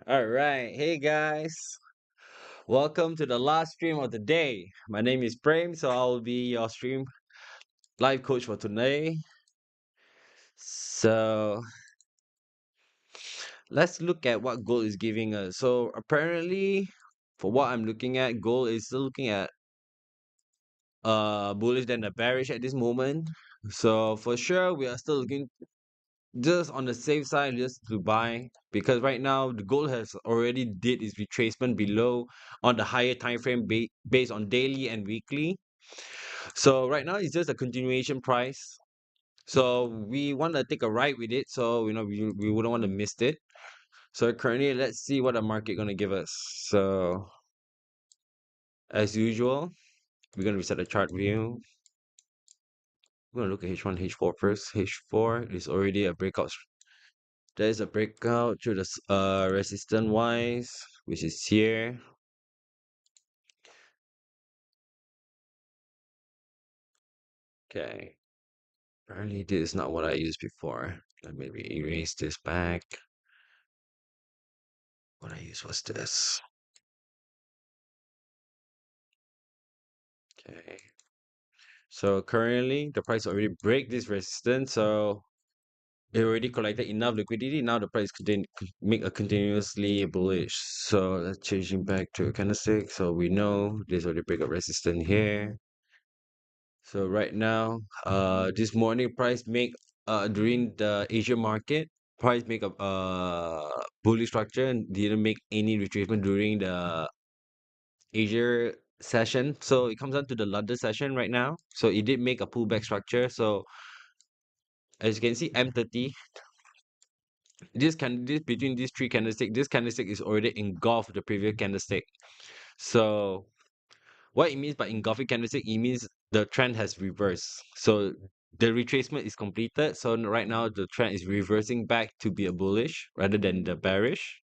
All right. Hey guys. Welcome to the last stream of the day. My name is Prem, so I'll be your stream live coach for today. So let's look at what gold is giving us. So apparently, for what I'm looking at, gold is still looking at bullish than the bearish at this moment. So for sure, we are still looking just on the safe side just to buy because right now the gold has already did its retracement below on the higher time frame based on daily and weekly. So right now it's just a continuation price. So we want to take a ride with it. So we wouldn't want to miss it. So currently, let's see what the market gonna give us. So as usual, we're gonna reset the chart view. We're gonna look at H1, H4 first. H4 is already a breakout. There is a breakout through the resistance wise, which is here. Okay. Apparently, this is not what I used before. Let me erase this back. What I used was this. Okay. So currently, the price already break this resistance. So it already collected enough liquidity. Now the price could make a continuously bullish. So let's changing back to a candlestick. So we know there's already break a resistance here. So right now, this morning price make during the Asia market, price make a bullish structure and didn't make any retracement during the Asia session. So it comes down to the London session right now. So it did make a pullback structure. So as you can see, M30, this between these three candlestick, this candlestick is already engulfed the previous candlestick. So what it means by engulfing candlestick, it means the trend has reversed. So the retracement is completed. So right now the trend is reversing back to be a bullish rather than the bearish.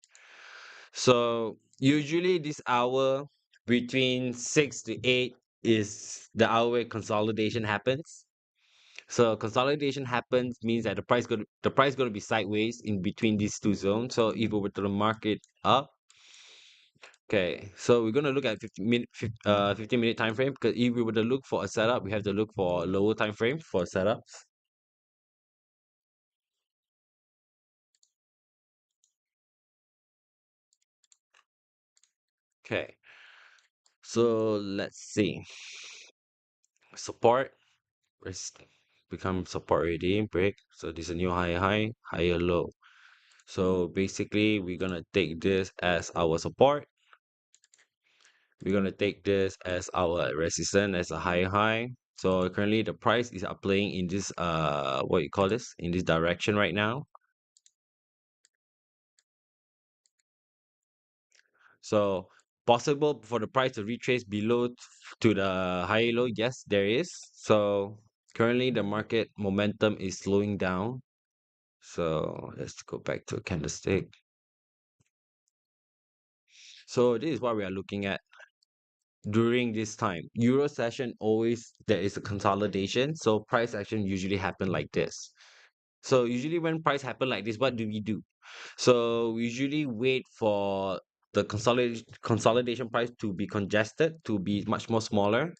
So usually this hour between 6 to 8 is the hour where consolidation happens. So consolidation happens means that the price going to be sideways in between these two zones. So if we were to mark it up, okay. So we're gonna look at 15-minute time frame because if we were to look for a setup, we have to look for a lower time frame for setups. Okay. So let's see. Support. Let's become support already. Break. So this is a new higher low. So basically, we're gonna take this as our support. We're gonna take this as our resistance as a high. So currently the price is playing in this what you call this in this direction right now. So possible for the price to retrace below to the high low. Yes, there is. So currently the market momentum is slowing down. So let's go back to a candlestick. So this is what we are looking at during this time. Euro session always there is a consolidation. So price action usually happen like this. So usually when price happen like this, what do we do? So we usually wait for the consolidation price to be congested, to be much more smaller.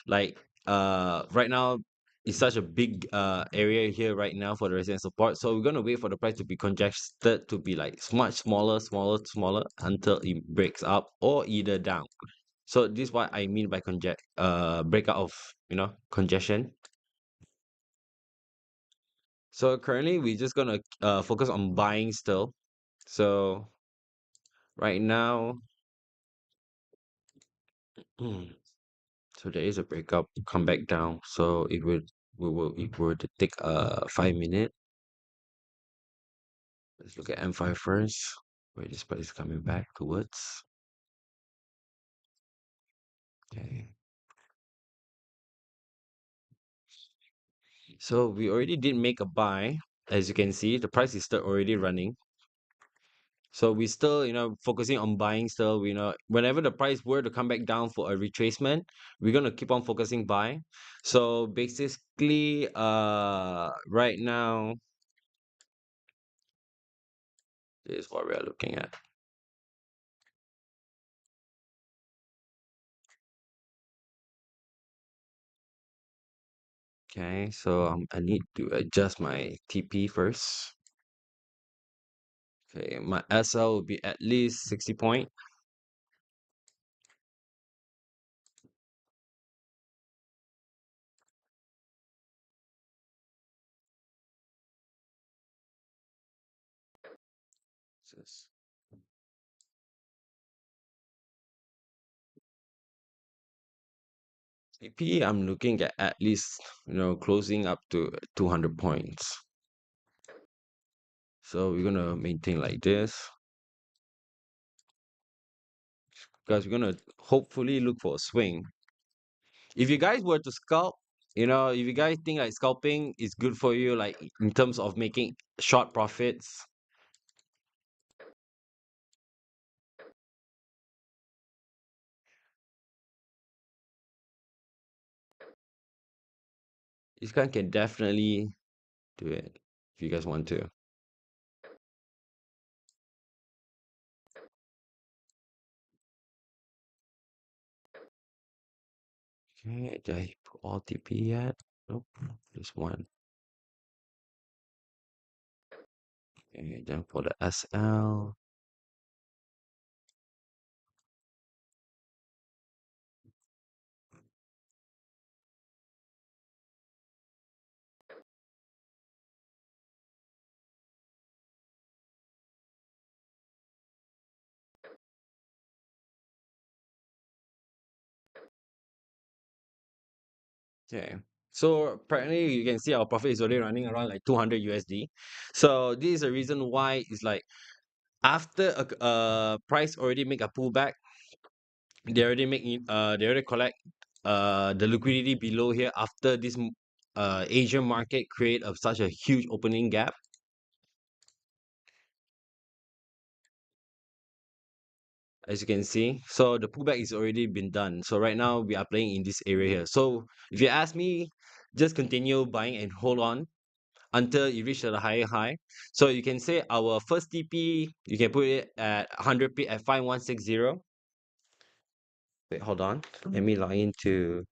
Like right now it's such a big area here right now for the resistance support. So we're gonna wait for the price to be congested to be like much smaller until it breaks up or either down. So this is what I mean by breakout of congestion. So currently we're just gonna focus on buying still. So right now, so there is a breakup, come back down. So if we were to take a 5 minute, let's look at M5 first, where this price is coming back towards. Okay. So we already did make a buy. As you can see, the price is still already running. So we still, focusing on buying still, whenever the price were to come back down for a retracement, we're gonna keep on focusing buy. So basically, right now, this is what we are looking at. Okay, so I need to adjust my TP first. Okay, my SL will be at least 60 point. Just TP, I'm looking at least, closing up to 200 points. So we're gonna maintain like this because we're gonna hopefully look for a swing. If you guys were to scalp, if you guys think like scalping is good for you, like in terms of making short profits, you guys can definitely do it if you guys want to. Okay, did I put all TP yet? Nope, just one. Okay, then for the SL. Okay. So apparently you can see our profit is already running around like 200 USD. So this is the reason why it's like after a price already make a pullback, they already collect the liquidity below here after this Asian market create of such a huge opening gap. As you can see, so the pullback is already been done. So right now we are playing in this area here. So if you ask me, just continue buying and hold on until you reach the higher high. So you can say our first TP, you can put it at 100 p at 5160. Wait, hold on. Let me log into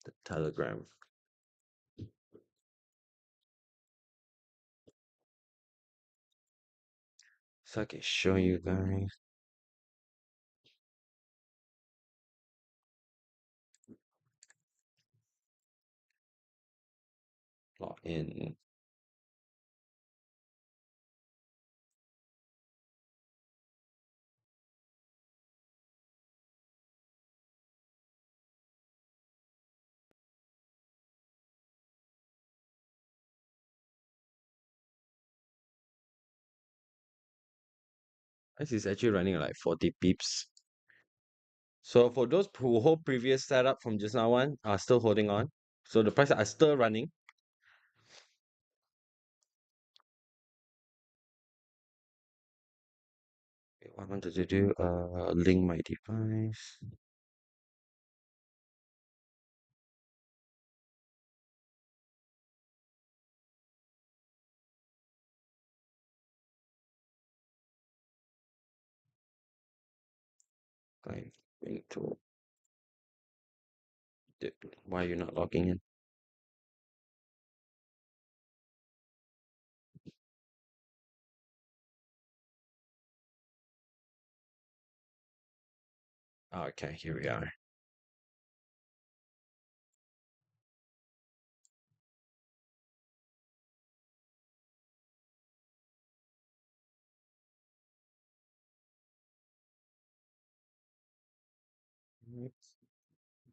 the Telegram. So I can show you guys. Log in. This is actually running like 40 pips. So for those who hold previous setup from just now one are still holding on. So the price are still running. Wait, what I wanted to do, link my device. Like, link to, why are you not logging in? Okay, here we are.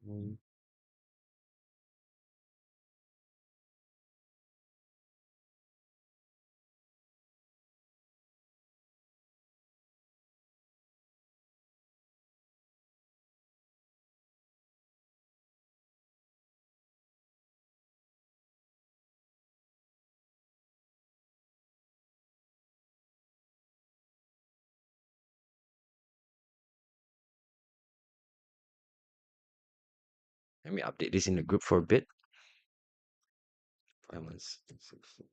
Mm, Let me update this in the group for a bit. 5166.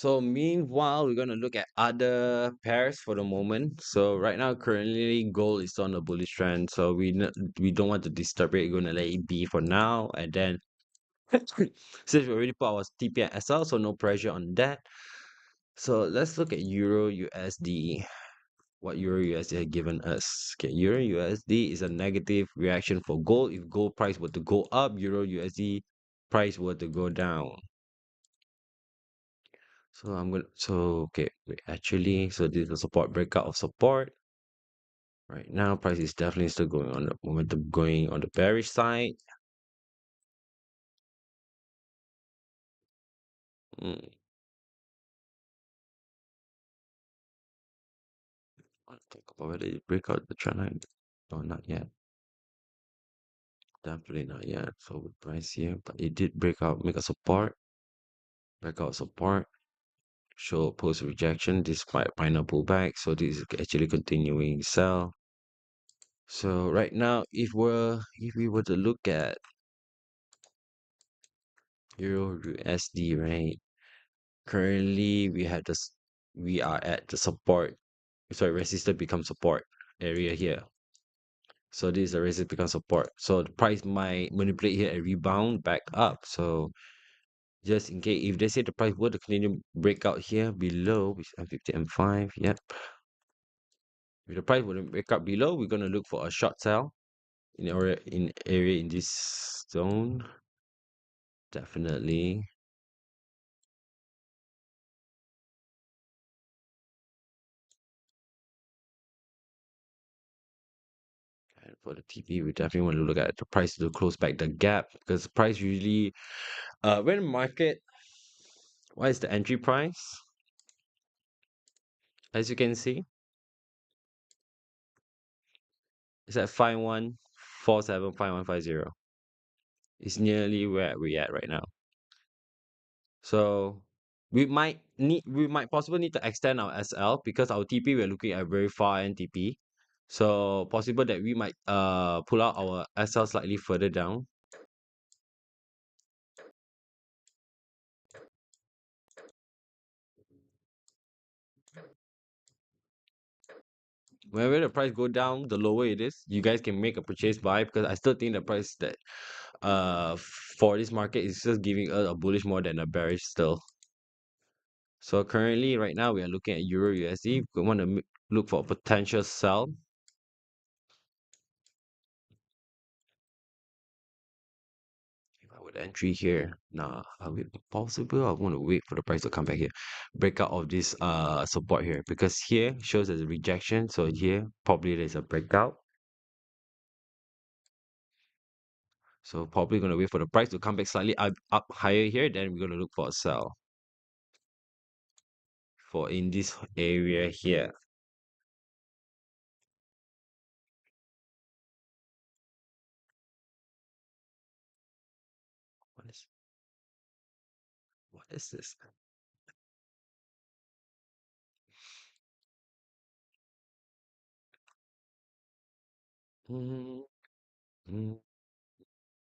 So meanwhile, we're gonna look at other pairs for the moment. So right now, currently, gold is on a bullish trend. So we don't want to disturb it. We're gonna let it be for now, and then since we already put our TP and SL, so no pressure on that. So let's look at Euro USD. What Euro USD had given us. Okay, Euro USD is a negative reaction for gold. If gold price were to go up, Euro USD price were to go down. So okay, wait, actually, so this is a support breakout of support. Right now, price is definitely still going on the momentum going on the bearish side. Mm, I'll talk about whether it break out the trend line. No, not yet. Definitely not yet. So with price here, but it did break out, make a support, breakout support, show post rejection despite final pullback. So this is actually continuing sell. So right now, if we were to look at Euro USD, right? Currently, we are at the support. Sorry, resistance becomes support area here. So this is the resistance becomes support. So the price might manipulate here and rebound back up. So just in case, if they say the price were to continue breakout here below, which is M50, M5, yep. If the price wouldn't break up below, we're gonna look for a short sell in area in this zone. Definitely. And for the TP, we definitely want to look at the price to close back the gap because price usually when market, what is the entry price? As you can see, it's at 51475150. It's nearly where we at right now. So we might possibly need to extend our SL because our TP we're looking at very far end TP. So possible that we might pull out our SL slightly further down. Whenever the price go down, the lower it is, you guys can make a purchase buy because I still think the price that for this market is just giving us a bullish more than a bearish still. So currently, right now, we are looking at Euro USD. We want to look for a potential sell. If I would entry here, nah, I would possible. I want to wait for the price to come back here, breakout of this support here because here shows as a rejection. So here probably there's a breakout. So probably gonna wait for the price to come back slightly up higher here. Then we're gonna look for a sell for in this area here. What is what is this? Mm, mm,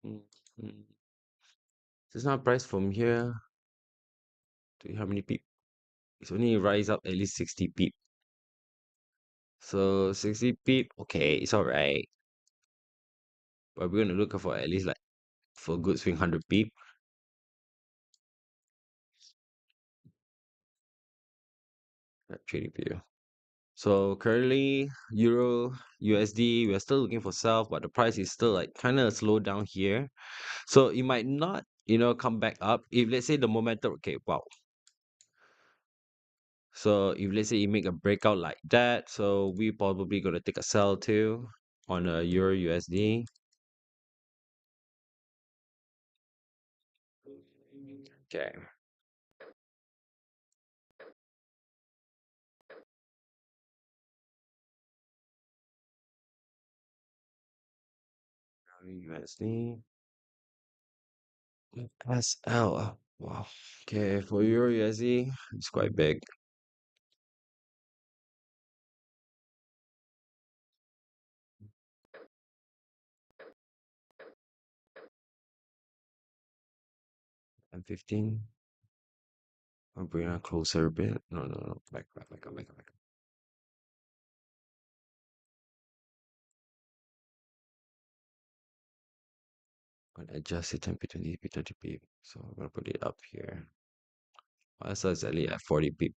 mm, mm. It's not price from here to how many peep? It's only rise up at least 60 peep. So 60 peep, okay, it's alright. But we're gonna look for at least like for a good swing 100 peep. Trading view. So currently Euro USD, we're still looking for sell, but the price is still like kind of slowed down here. So it might not, come back up. If let's say the momentum, okay, wow. So if let's say you make a breakout like that, so we probably gonna take a sell too on a Euro USD. Okay. USD. SL. Wow. Okay, for Euro USD, it's quite big. M15. I'll bring it closer a bit. No, no, no. Back, back, back up, back up, back up. I'm gonna adjust it 10 p 20 p 30 p. So I'm gonna put it up here. So it's only at 40 pip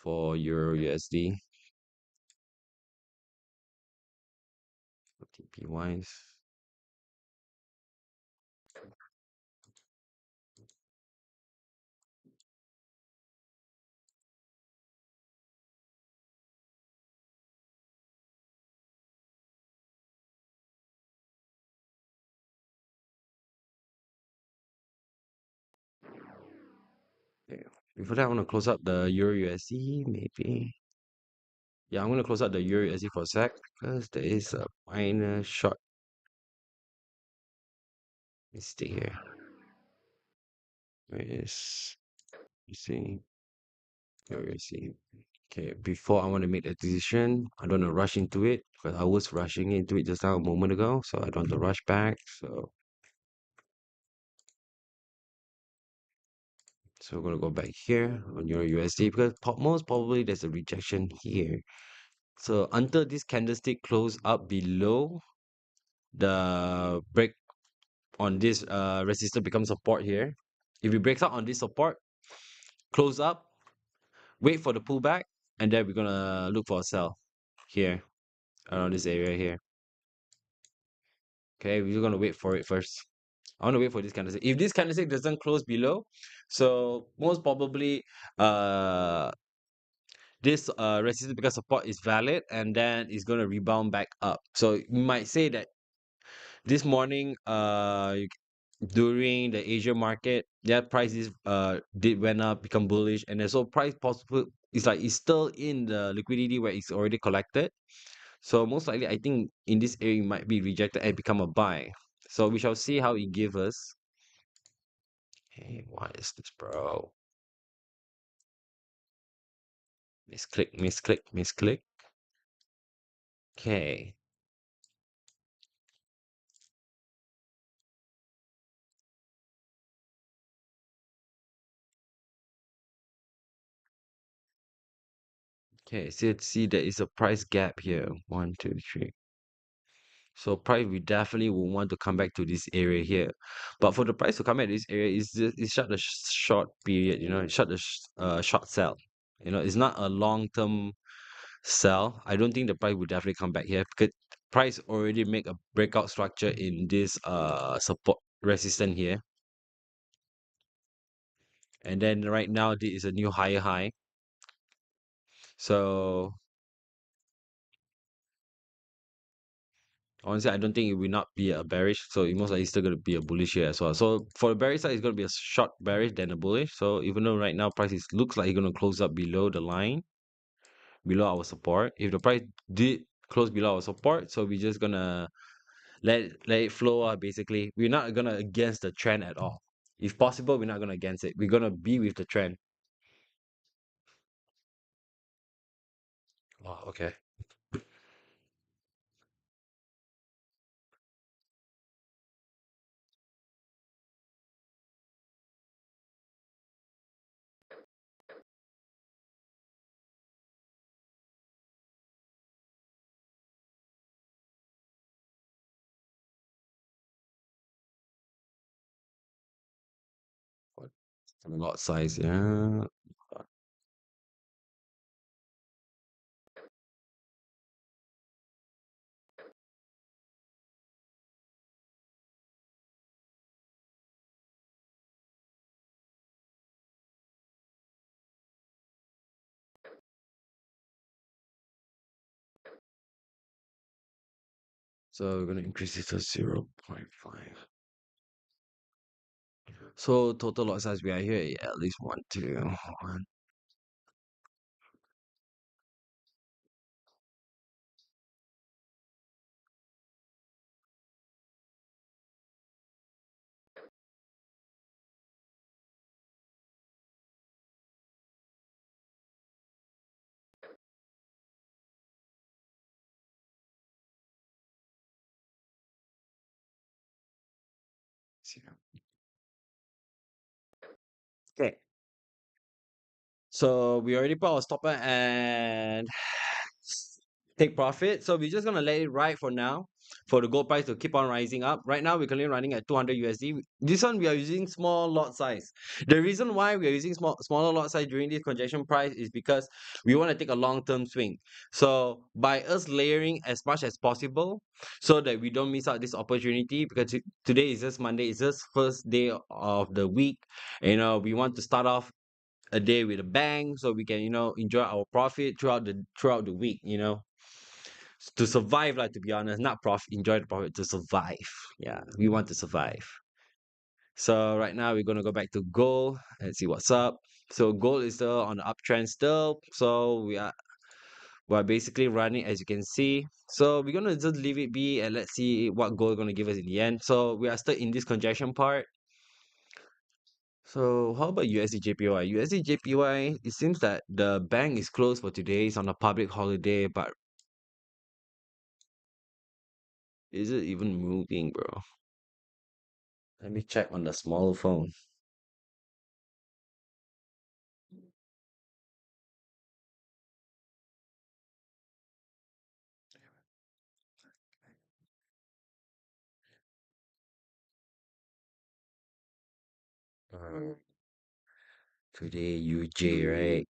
for Euro USD. TP wise. Okay. Before that, I want to close up the Euro USD, maybe. Yeah, I'm going to close out the Euro USD for a sec because there is a minor short mistake here. Where is, you see, Euro USD. Okay, before I want to make the decision, I don't want to rush into it because I was rushing into it just now a moment ago, so I don't want to rush back. So we're gonna go back here on Euro USD because most probably there's a rejection here. So until this candlestick close up below the break on this resistance becomes support here. If it breaks out on this support, close up, wait for the pullback, and then we're gonna look for a sell here around this area here. Okay, we're gonna wait for it first. I want to wait for this candlestick. If this candlestick doesn't close below, so most probably this resistance because support is valid and then it's gonna rebound back up. So you might say that this morning during the Asia market, that prices did went up, become bullish, and then so price possible it's like it's still in the liquidity where it's already collected. So most likely, I think in this area it might be rejected and become a buy. So we shall see how it gives us. Hey, what is this, bro? Misclick, misclick, misclick. Okay. Okay, so let's see there is a price gap here. One, two, three. So price we definitely will want to come back to this area here. But for the price to come back to this area, it's shut the short period, it's shut the short sell. It's not a long-term sell. I don't think the price will definitely come back here because price already make a breakout structure in this support resistance here. And then right now this is a new higher high. So honestly, I don't think it will not be a bearish. So it most likely still going to be a bullish here as well. So for the bearish side, it's going to be a short bearish than a bullish. So even though right now price looks like it's going to close up below the line, below our support. If the price did close below our support, so we're just gonna let it flow basically. We're not gonna against the trend at all. If possible, we're not gonna against it. We're gonna be with the trend. Oh, okay. What? A lot size, yeah. So we're gonna increase it to 0.5. So total lot size we are here at least one, two, one. Zero. Okay. So we already put our stopper and take profit. So we're just gonna let it ride for now for the gold price to keep on rising up. Right now we're currently running at 200 USD. This one we are using small lot size. The reason why we are using smaller lot size during this congestion price is because we want to take a long-term swing. So by us layering as much as possible so that we don't miss out this opportunity, because today is just Monday, it's just first day of the week. We want to start off a day with a bang so we can enjoy our profit throughout the week, to survive, like, to be honest, not profit, enjoy the profit, to survive. Yeah, we want to survive. So right now we're gonna go back to gold and see what's up. So gold is still on the uptrend still, so we're basically running, as you can see. So we're gonna just leave it be and let's see what gold gonna give us in the end. So we are still in this congestion part. So how about USD JPY? USD JPY, it seems that the bank is closed for today. It's on a public holiday, but is it even moving, bro? Let me check on the small phone. Uh, Today UJ, right?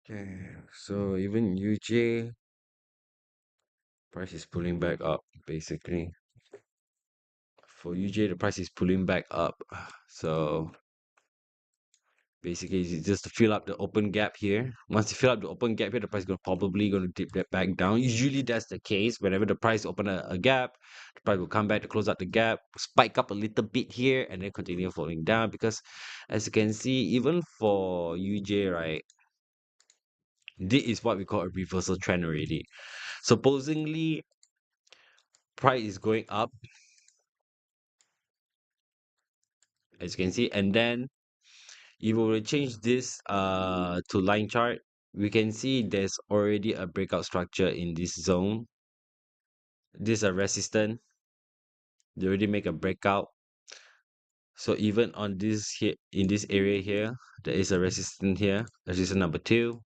Okay, so even UJ price is pulling back up, basically. For UJ, the price is pulling back up. So basically, it's just to fill up the open gap here. Once you fill up the open gap here, the price is probably going to dip that back down. Usually, that's the case. Whenever the price open a gap, the price will come back to close out the gap, spike up a little bit here, and then continue falling down. Because as you can see, even for UJ, right, this is what we call a reversal trend already. Supposedly, price is going up, as you can see, and then if we will change this to line chart, we can see there's already a breakout structure in this zone. This is a resistance. They already make a breakout. So even on this here, in this area here, there is a resistance here. Resistance number 2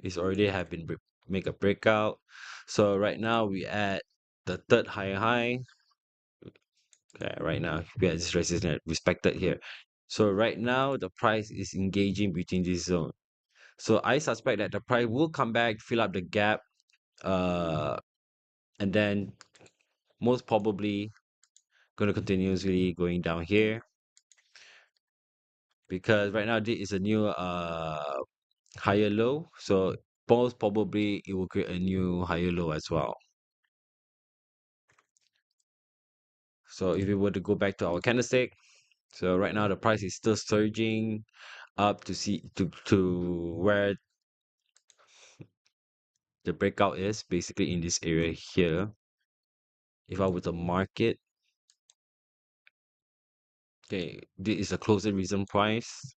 is already have been make a breakout. So right now we at the third higher high. Okay, right now we at this resistance respected here. So right now the price is engaging between this zone. So I suspect that the price will come back, fill up the gap, uh, and then most probably going to continuously going down here, because right now this is a new higher low. So most probably it will create a new higher low as well. So if we were to go back to our candlestick, so right now the price is still surging up to see to where the breakout is, basically in this area here. If I were to mark it, okay, this is a closing reason price.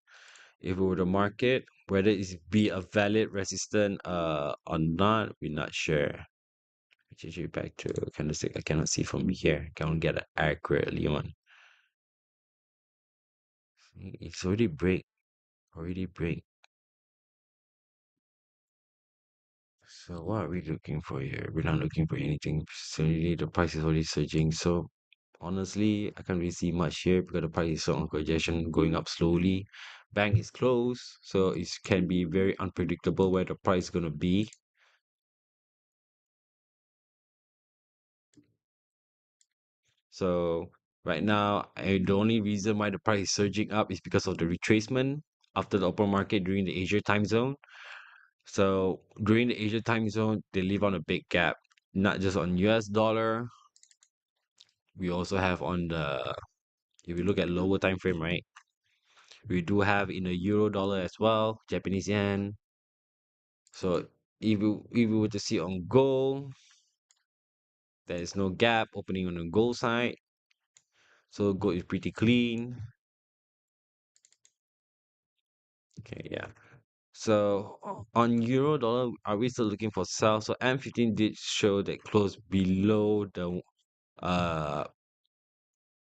If we were to mark it, whether it's be a valid resistance or not, we're not sure. Change it back to candlestick. I cannot see from here. Can't get it accurately one. It's already break. Already break. So what are we looking for here? We're not looking for anything. Suddenly the price is already surging. So honestly, I can't really see much here because the price is so on congestion, going up slowly. Bank is closed, so it can be very unpredictable where the price is gonna be. So right now, the only reason why the price is surging up is because of the retracement after the open market during the Asia time zone. So during the Asia time zone, they leave on a big gap, not just on US dollar. We also have on the, if you look at lower time frame, right? We do have in the euro dollar as well, Japanese yen. So if we were to see on gold, there is no gap opening on the gold side. So gold is pretty clean. Okay, yeah. So on euro dollar, are we still looking for sell? So M15 did show that close below the uh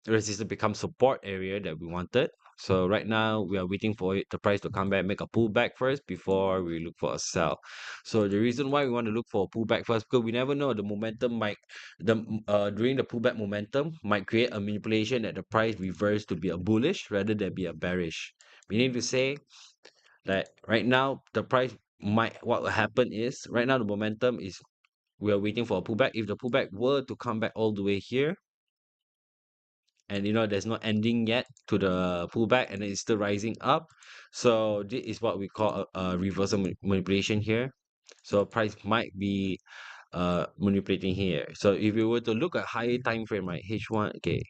resistance become support area that we wanted. So right now we are waiting for the price to come back, make a pullback first before we look for a sell. So the reason why we want to look for a pullback first, because we never know, the momentum might during the pullback momentum might create a manipulation that the price reverse to be a bullish rather than be a bearish. Meaning to say that right now the price might, what will happen is right now the momentum is, we are waiting for a pullback. If the pullback were to come back all the way here, and there's no ending yet to the pullback, and then it's still rising up, so this is what we call a reversal manipulation here. So price might be manipulating here. So if you were to look at higher time frame, right, H1, okay,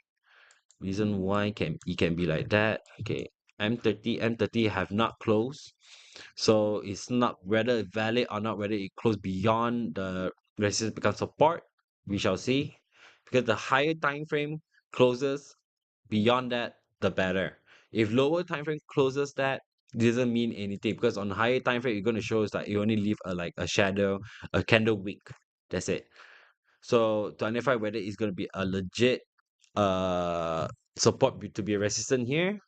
reason why it can be like that, okay, M30 have not closed, so it's not whether it's valid or not, whether it closed beyond the resistance become support, we shall see, because the higher time frame closes beyond that, the better. If lower time frame closes that, doesn't mean anything, because on higher time frame, you're going to show us that you only leave a shadow, a candle wick. That's it. So to identify whether it's going to be a legit uh support to be a resistant here,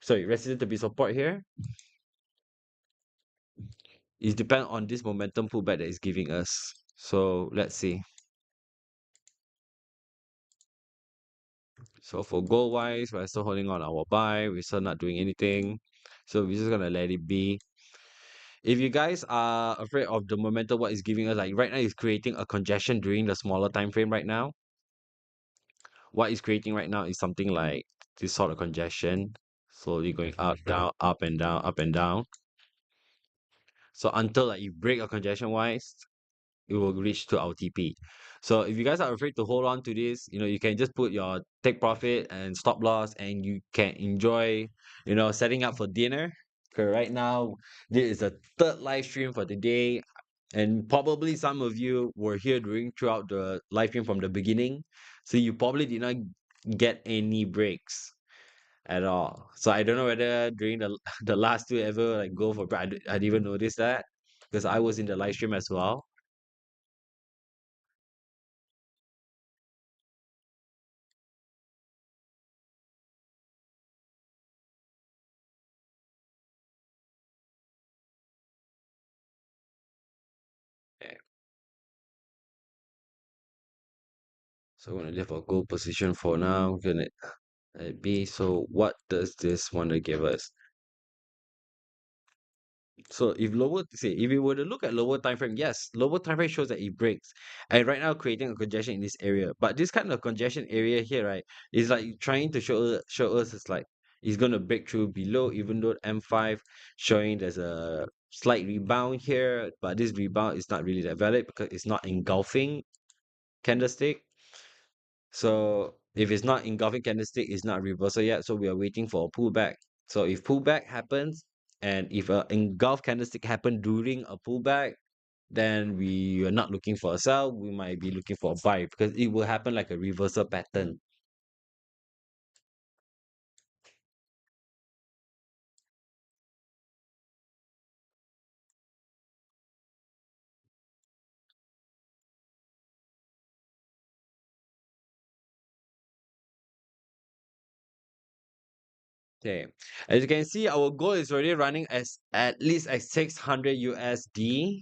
sorry, resistant to be support here, it depends on this momentum pullback that is giving us. So let's see. So for gold wise, we're still holding on our buy. We're still not doing anything. So we're just gonna let it be. If you guys are afraid of the momentum, what is giving us, like right now is creating a congestion during the smaller time frame right now. What is creating right now is something like this sort of congestion, slowly going up, down, up and down, up and down. So until like you break a congestion wise, it will reach to our TP. So if you guys are afraid to hold on to this, you can just put your take profit and stop loss, and you can enjoy, setting up for dinner. Okay, right now, this is the third live stream for the day, and probably some of you were here throughout the live stream from the beginning, so you probably did not get any breaks at all. So I don't know whether during the the last two ever like go for break. I didn't even notice that because I was in the live stream as well. Okay. So I'm gonna leave a gold position for now. Gonna let it be. So what does this want to give us? So if we were to look at lower time frame, yes, lower time frame shows that it breaks, and right now creating a congestion in this area. But this kind of congestion area here, right, is like trying to show us it's like it's gonna break through below, even though M5 showing there's a slight rebound here, but this rebound is not really that valid because it's not engulfing candlestick. So if it's not engulfing candlestick, it's not reversal yet. So we are waiting for a pullback. So if pullback happens, and if a engulf candlestick happen during a pullback, then we are not looking for a sell. We might be looking for a buy because it will happen like a reversal pattern. Okay. As you can see, our goal is already running as at least at 600 USD.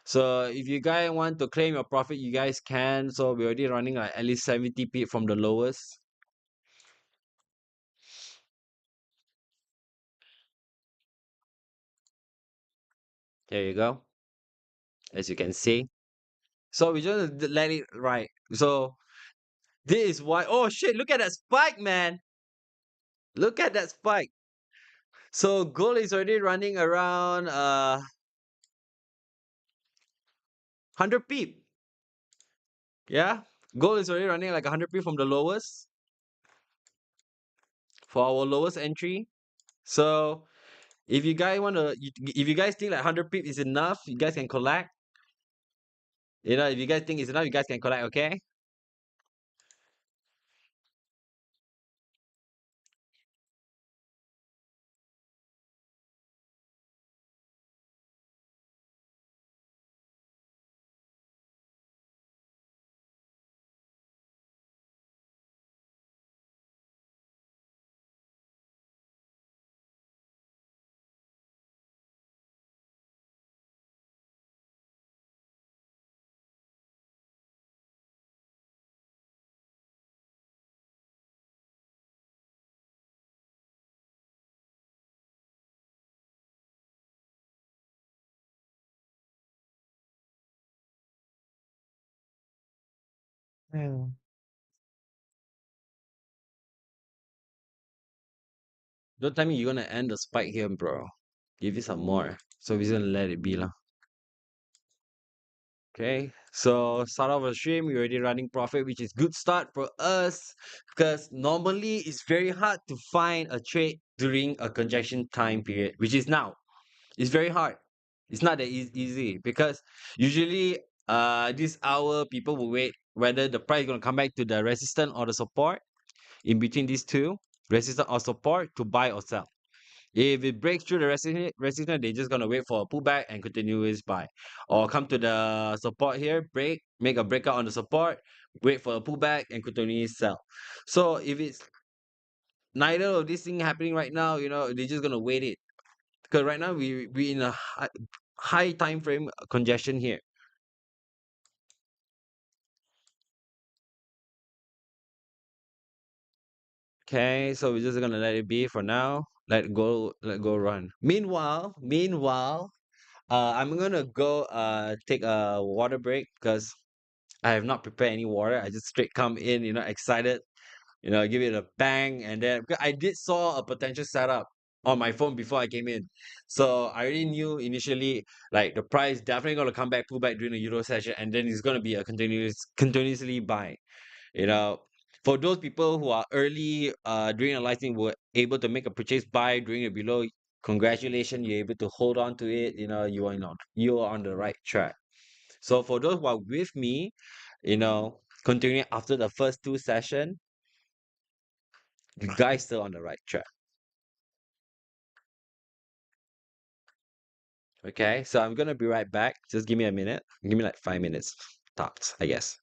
So if you guys want to claim your profit, you guys can. So we're already running like at least 70 pip from the lowest. There you go. As you can see. So we just let it right. So this is why. Oh shit! Look at that spike, man. Look at that spike. So gold is already running around 100 pip. Yeah, gold is already running like 100 pip from the lowest for our lowest entry. So if you guys if you guys think like 100 pip is enough, you guys can collect. If you guys think it's enough, you guys can collect. Okay. Hmm. Don't tell me you're gonna end the spike here, bro. Give it some more. So we're gonna let it be lah. Okay. So start off a stream, we're already running profit, which is good start for us because normally it's very hard to find a trade during a congestion time period, which is now. It's very hard. It's not that easy because usually this hour people will wait whether the price is gonna come back to the resistance or the support in between these two, resistance or support to buy or sell. If it breaks through the resistance, they're just gonna wait for a pullback and continuous buy, or come to the support here, break, make a breakout on the support, wait for a pullback and continue sell. So if it's neither of these things happening right now, they're just gonna wait it because right now we in a high time frame congestion here. Okay, so we're just gonna let it be for now. Let go run. Meanwhile, I'm gonna go take a water break because I have not prepared any water. I just straight come in, excited, give it a bang, and then because I did saw a potential setup on my phone before I came in, so I already knew initially like the price definitely gonna come back, pull back during the Euro session, and then it's gonna be a continuously buy. You know, for those people who are early during the listing were able to make a purchase buy during the below, congratulations, you're able to hold on to it. You are on the right track. So for those who are with me, continuing after the first two session, you guys still on the right track. Okay, so I'm gonna be right back. Just give me a minute. Give me like 5 minutes tops, I guess.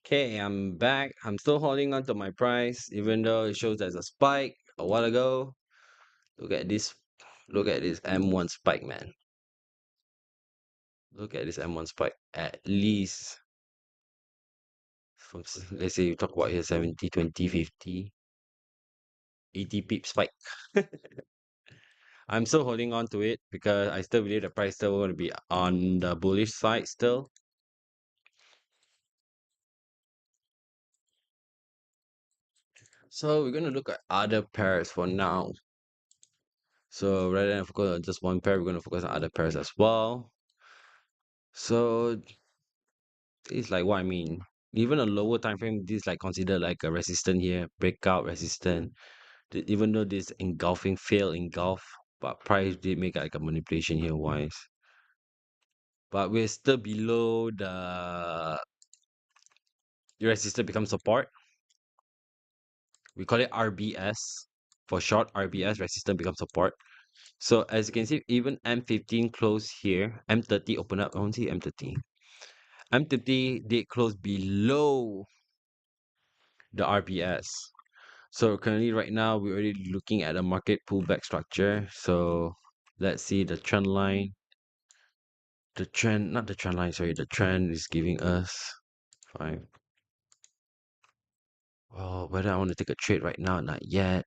Okay, I'm back. I'm still holding on to my price, even though it shows there's a spike a while ago. Look at this. Look at this M1 spike, man. Look at this M1 spike. At least from let's say you talk about here 70, 20, 50, 80 pip spike. I'm still holding on to it because I still believe the price still going to be on the bullish side still. So we're gonna look at other pairs for now. So rather than focus on just one pair, we're gonna focus on other pairs as well. So it's like what I mean. Even a lower time frame, this is like considered like a resistance here, breakout resistance. Even though this engulfing failed engulf, but price did make like a manipulation here wise. But we're still below the resistance becomes support. We call it RBS for short. RBS resistance becomes support. So as you can see, even M15 close here, M30 open up. I want to see M30. M30 did close below the RBS. So currently right now we're already looking at a market pullback structure. So let's see the trend line. The trend, not the trend line, sorry, the trend is giving us five. Well, whether I want to take a trade right now, not yet.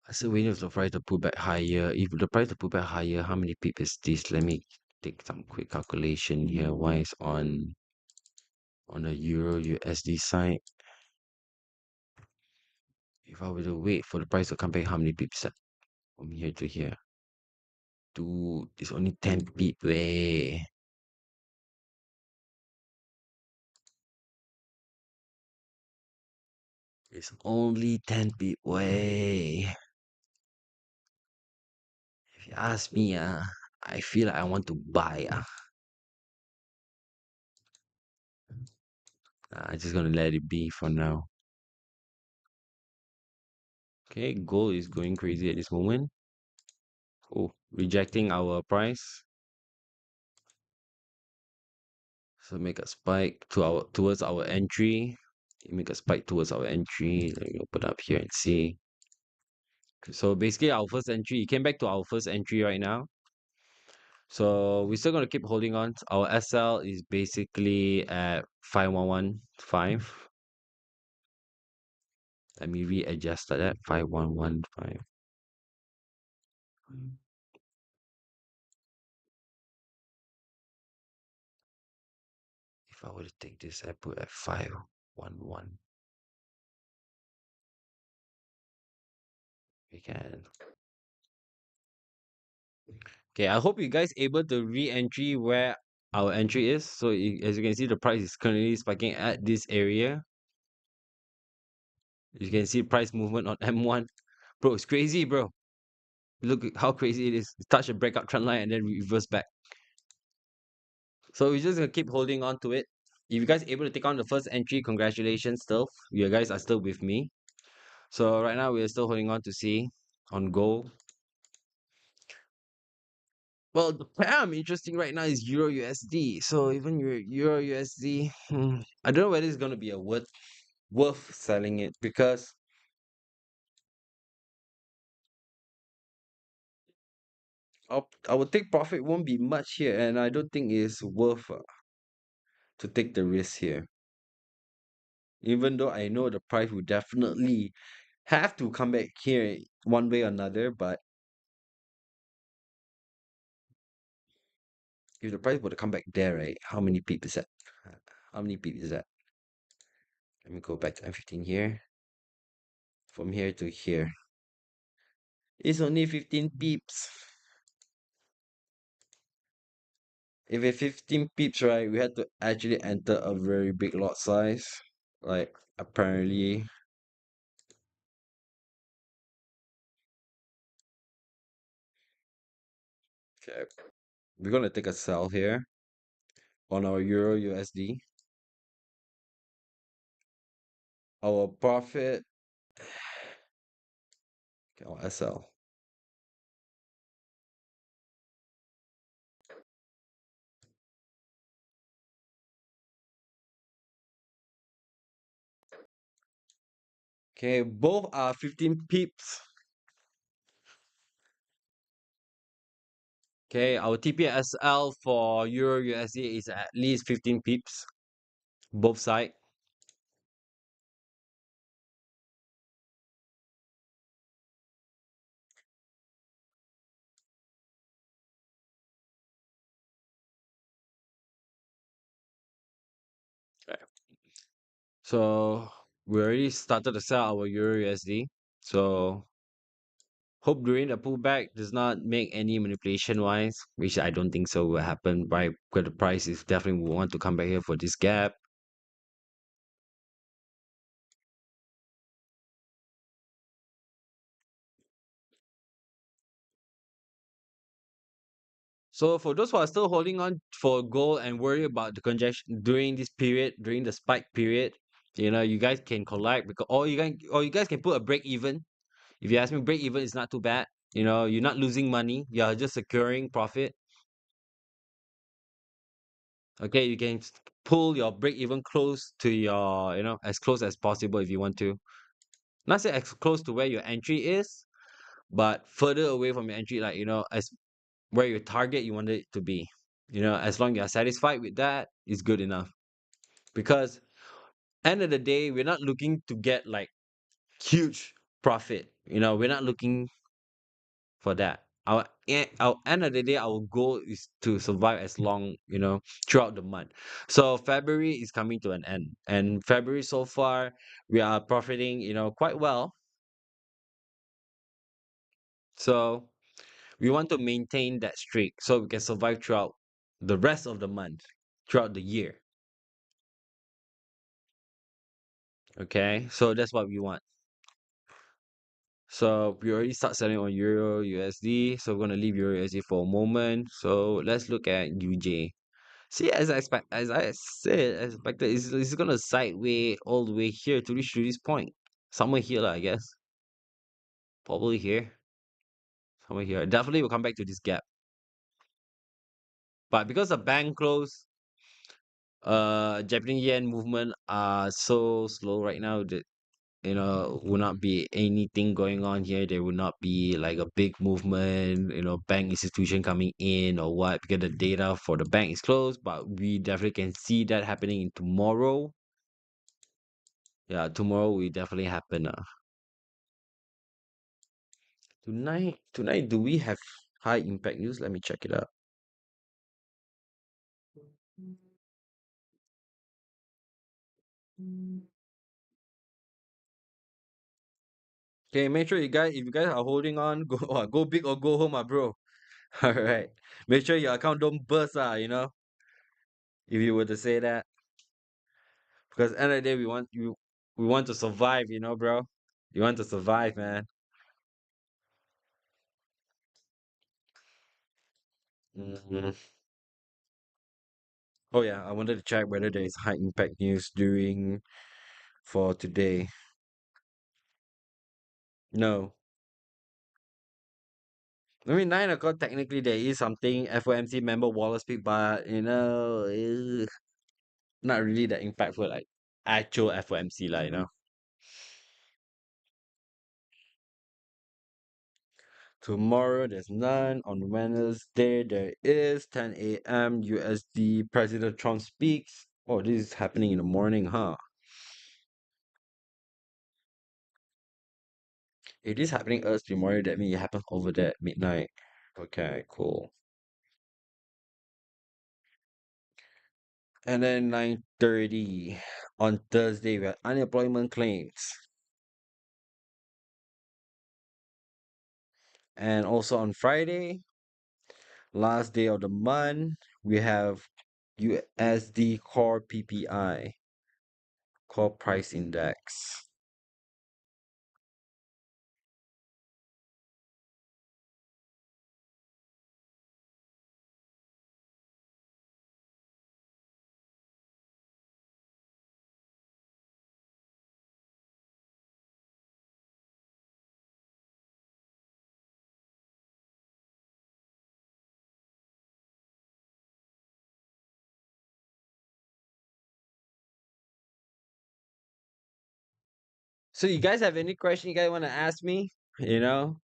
I still waiting for the price to pull back higher. If the price to pull back higher, how many pips is this? Let me take some quick calculation here. Why is on the Euro USD side? If I were to wait for the price to come back, how many pips that from here to here? Dude, it's only 10 pip way. It's only 10 pip way. If you ask me, I feel like I want to buy. I'm just gonna let it be for now. Okay, gold is going crazy at this moment. Oh, rejecting our price. So make a spike to our towards our entry. Make a spike towards our entry. Let me open up here and see. So basically our first entry, it came back to our first entry right now. So we're still gonna keep holding on. Our SL is basically at 5115. Let me readjust that 5115. If I were to take this, I put at 511. We can. Okay, I hope you guys able to re-entry where our entry is. So as you can see, the price is currently spiking at this area. You can see price movement on M1. Bro, it's crazy, bro. Look at how crazy it is. Touch a breakout trend line and then reverse back. So we're just gonna keep holding on to it. If you guys able to take on the first entry, congratulations still. You guys are still with me. So right now we're still holding on to C on gold. Well, the pair I'm interesting right now is Euro USD. So even Euro USD, I don't know whether it's gonna be a worth selling it because our take profit won't be much here, and I don't think it's worth to take the risk here. Even though I know the price will definitely have to come back here one way or another, but if the price were to come back there, right, how many pips is that? How many pips is that? Let me go back to M15 here. From here to here. It's only 15 pips. If it's 15 pips, right, we had to actually enter a very big lot size. Like, apparently. Okay. We're gonna take a sell here on our Euro USD. Our profit, okay, our SL. Okay, both are 15 pips. Okay, our TPSL for Euro USD is at least 15 pips, both side. Okay. So we already started to sell our Euro USD. So hope during the pullback does not make any manipulation wise, which I don't think so will happen, right? Because the price is definitely we want to come back here for this gap. So for those who are still holding on for gold and worry about the congestion during this period, during the spike period, you guys can collect because or you guys can put a break even. If you ask me, break even is not too bad. You're not losing money. You're just securing profit. Okay, you can pull your break even close to your, as close as possible if you want to. Not say as close to where your entry is, but further away from your entry, like, as where your target you want it to be. As long as you're satisfied with that, it's good enough. Because end of the day, we're not looking to get like huge profit. We're not looking for that. Our end of the day, our goal is to survive as long, throughout the month. So February is coming to an end, and February so far we are profiting, quite well. So we want to maintain that streak so we can survive throughout the rest of the month, throughout the year. Okay, so that's what we want. So we already start selling on Euro USD. So we're gonna leave Euro USD for a moment. So let's look at UJ. See, as I said, I expected, it's gonna sideway all the way here to reach to this point. Somewhere here, lah, I guess. Probably here. Somewhere here. Definitely will come back to this gap. But because the bank close, Japanese yen movement are so slow right now that will not be anything going on here. There will not be like a big movement, bank institution coming in or what, because the data for the bank is closed, but we definitely can see that happening in tomorrow. Yeah, tomorrow will definitely happen. Tonight, do we have high impact news? Let me check it out. Okay, make sure if you guys are holding on, go big or go home, bro. All right, make sure your account don't burst, if you were to say that. Because end of the day, we want to survive, bro. You want to survive, man. Mhm. Oh yeah, I wanted to check whether there is high impact news during for today. No, I mean 9 o'clock. Technically, there is something FOMC member Wallace pick, but not really that impactful like actual FOMC, like. Tomorrow there's none. On Wednesday there is 10 a.m. USD. President Trump speaks. Oh, this is happening in the morning, huh? It is happening early morning. That means it happens over there at midnight. Okay, cool. And then 9:30 on Thursday we have unemployment claims. And also on Friday, last day of the month, we have USD core PPI, core price index. So you guys have any question you guys want to ask me? You know,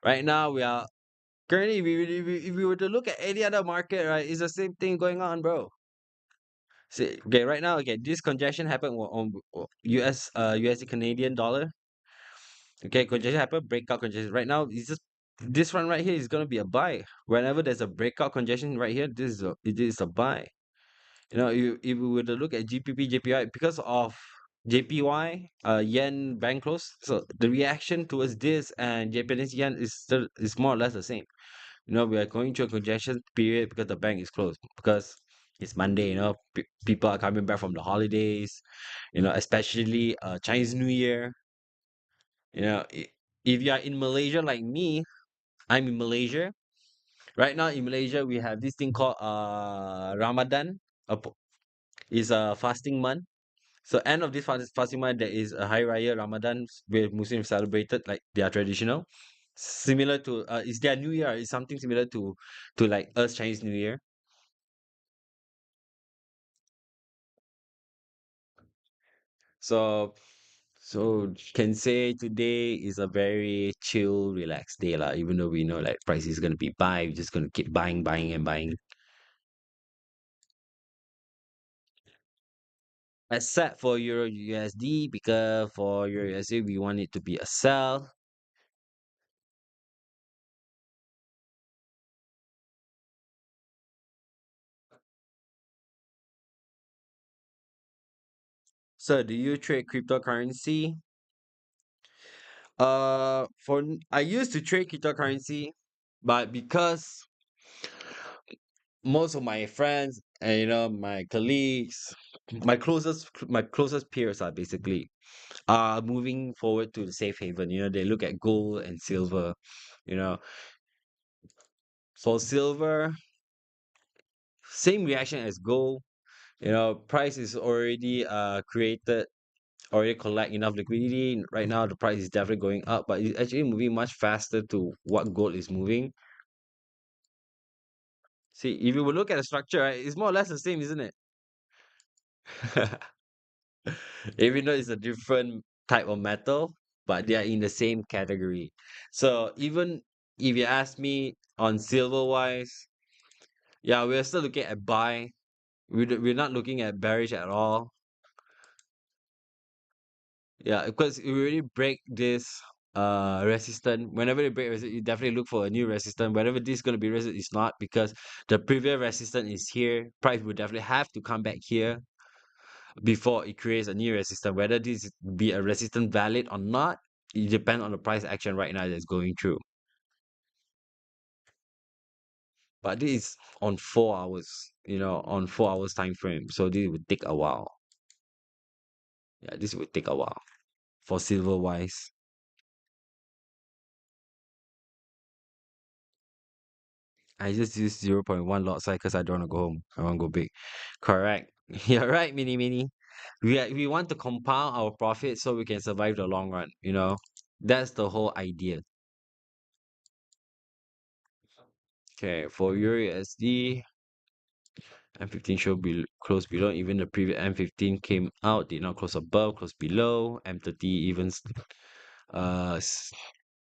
right now we are currently if we were to look at any other market, right, it's the same thing going on, bro. See, okay, right now, okay, this congestion happened on USD Canadian dollar. Okay, congestion happened, breakout congestion. Right now, it's just this one right here is gonna be a buy. Whenever there's a breakout congestion right here, it is a buy. You know, if we were to look at GPP, JPY, because of JPY, yen bank close, so the reaction towards this and Japanese yen is more or less the same. You know, we are going through a congestion period because the bank is closed because it's Monday. You know, people are coming back from the holidays. You know, especially Chinese New Year. You know, if you are in Malaysia like me, I'm in Malaysia right now. In Malaysia, we have this thing called Ramadan. Is a fasting month. So end of this fasting month, there is a Hari Raya Ramadan where Muslims celebrated like their traditional, similar to is their New Year. It's something similar to like us Chinese New Year. So so can say today is a very chill, relaxed day lah. Even though we know like price is gonna be buy, we're just gonna keep buying, buying and buying. Except for Euro USD, because for Euro USD we want it to be a sell. So do you trade cryptocurrency? I used to trade cryptocurrency, but because most of my friends and my colleagues, my closest peers are basically are moving forward to the safe haven. You know, they look at gold and silver. You know, for silver, same reaction as gold. You know, price is already created, already collect enough liquidity. Right now, the price is definitely going up, but it's actually moving much faster to what gold is moving. See, if you would look at the structure, right, it's more or less the same, isn't it? Even though it's a different type of metal, but they are in the same category. So even if you ask me on silver wise, yeah, we're still looking at buy. We're not looking at bearish at all. Yeah, because if we really break this resistance, whenever they break resistance, you definitely look for a new resistance. Whenever this is gonna be resistance, it's not because the previous resistance is here. Price will definitely have to come back here before it creates a new resistance. Whether this be a resistance valid or not, it depends on the price action right now that's going through. But this is on 4 hours, on 4 hours time frame. So this would take a while. Yeah, this would take a while for silver wise. I just use 0.1 lot size because I don't want to go home. I want to go big. Correct. You're right, mini mini. We want to compound our profit so we can survive the long run. That's the whole idea. Okay, for Euro USD, M15 show be close below. Even the previous M15 came out, did not close above, close below. M30 even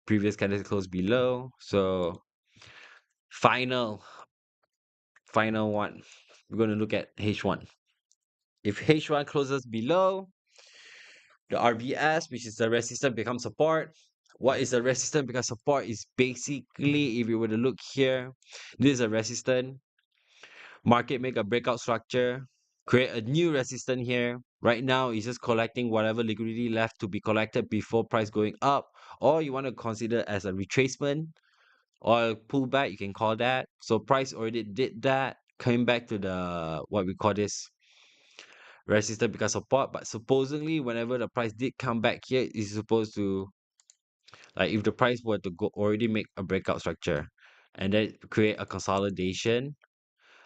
previous candidate close below. So final final one. We're gonna look at H1. If H1 closes below the RBS, which is the resistance becomes support. What is the resistance because support is basically, if you were to look here, this is a resistance. Market make a breakout structure, create a new resistance here. Right now, it's just collecting whatever liquidity left to be collected before price going up, or you want to consider as a retracement or a pullback, you can call that. So price already did that, came back to the what we call this resistance because support. But supposedly, whenever the price did come back here, it's supposed to like if the price were to go already make a breakout structure and then create a consolidation,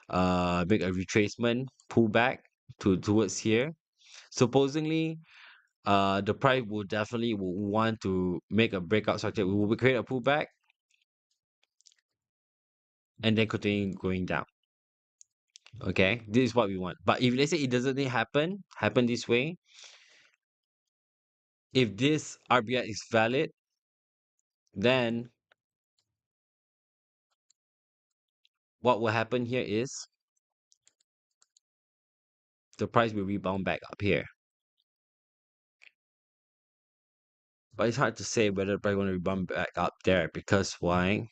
make a retracement pullback towards here. Supposedly, the price will definitely will want to make a breakout structure. We will create a pullback and then continue going down. Okay, this is what we want. But if let's say it doesn't happen this way, If this RBI is valid, then what will happen here is the price will rebound back up here. But it's hard to say whether the price going to rebound back up there because why?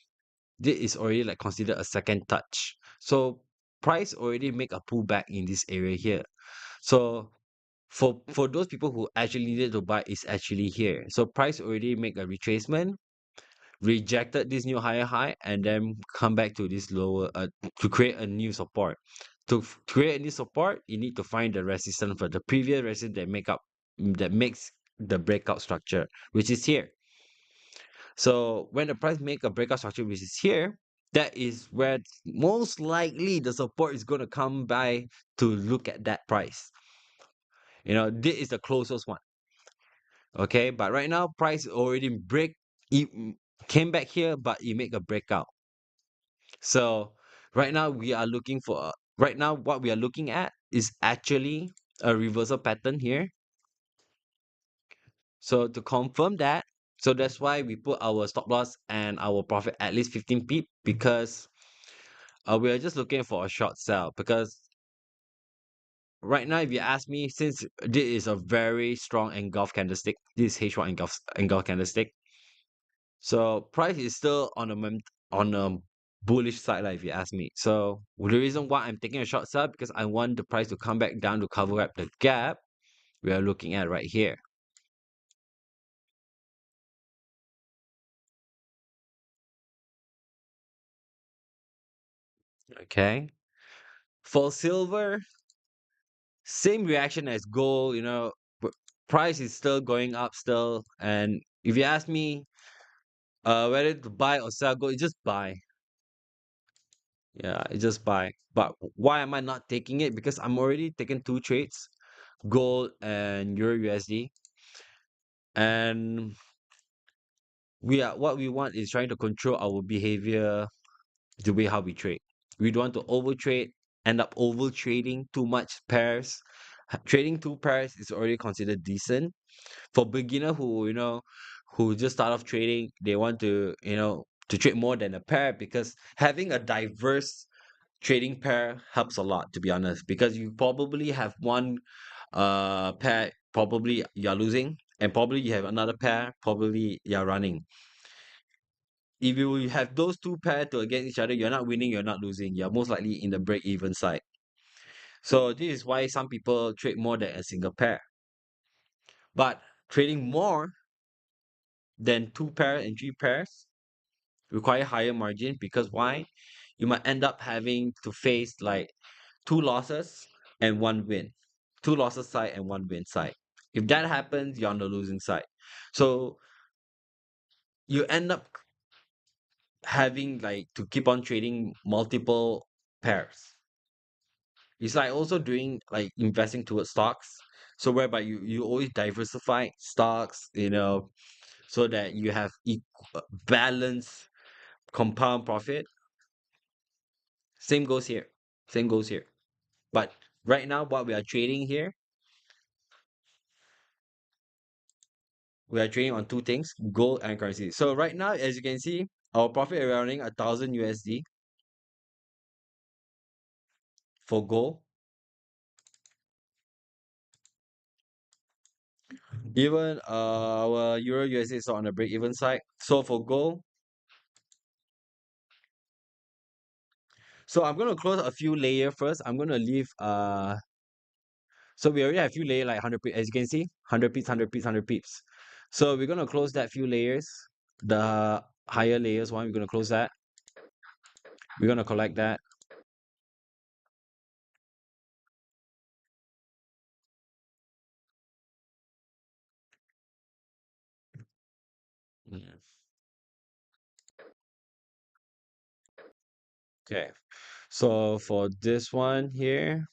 This is already like considered a second touch. So price already make a pullback in this area here. So for those people who actually needed to buy, is actually here. So price already make a retracement, rejected this new higher high, and then come back to this lower to create a new support. To create a new support, you need to find the resistance for the previous resistance that makes the breakout structure, which is here. So when the price make a breakout structure, which is here, that is where most likely the support is going to come by to look at that price. This is the closest one. Okay, but right now price already it came back here, but it make a breakout. So right now right now what we are looking at is actually a reversal pattern here. So to confirm that, so that's why we put our stop loss and our profit at least 15 pip, because we are just looking for a short sell. Because right now, if you ask me, since this is a very strong engulf candlestick, this H1 engulf candlestick, so price is still on a bullish side, like, if you ask me. So the reason why I'm taking a short sell, because I want the price to come back down to cover up the gap we are looking at right here. Okay. For silver, same reaction as gold. Price is still going up still, and if you ask me, whether to buy or sell gold, you just buy. Yeah, you just buy. But why am I not taking it? Because I'm already taking two trades, gold and Euro USD, and what we want is trying to control our behavior, the way how we trade. We don't want to overtrade, end up over trading too much pairs. Trading two pairs is already considered decent for beginner who just start off trading. They want to trade more than a pair, because having a diverse trading pair helps a lot, to be honest, because you probably have one pair probably you're losing, and probably you have another pair probably you're running. If you have those two pair to against each other, you're not winning, you're not losing, you're most likely in the break even side. So this is why some people trade more than a single pair. But trading more than two pairs and three pairs require higher margin, because why? You might end up having to face like two losses and one win. Two losses side and one win side. If that happens, you're on the losing side. So you end up having like to keep on trading multiple pairs. It's like also doing like investing towards stocks. So whereby you always diversify stocks, so that you have balance compound profit. Same goes here. Same goes here. But right now, what we are trading here, we are trading on two things: gold and currency. So right now, as you can see, our profit is running 1,000 USD for gold. Even our Euro USD is on the break even side. So for gold, so I'm gonna close a few layer first. I'm gonna leave so we already have a few layer like 100 pips, as you can see, 100 pips, 100 pips, 100 pips. So we're gonna close that few layers, the higher layers one. We're gonna close that. We're gonna collect that. Mm. Okay. So for this one here,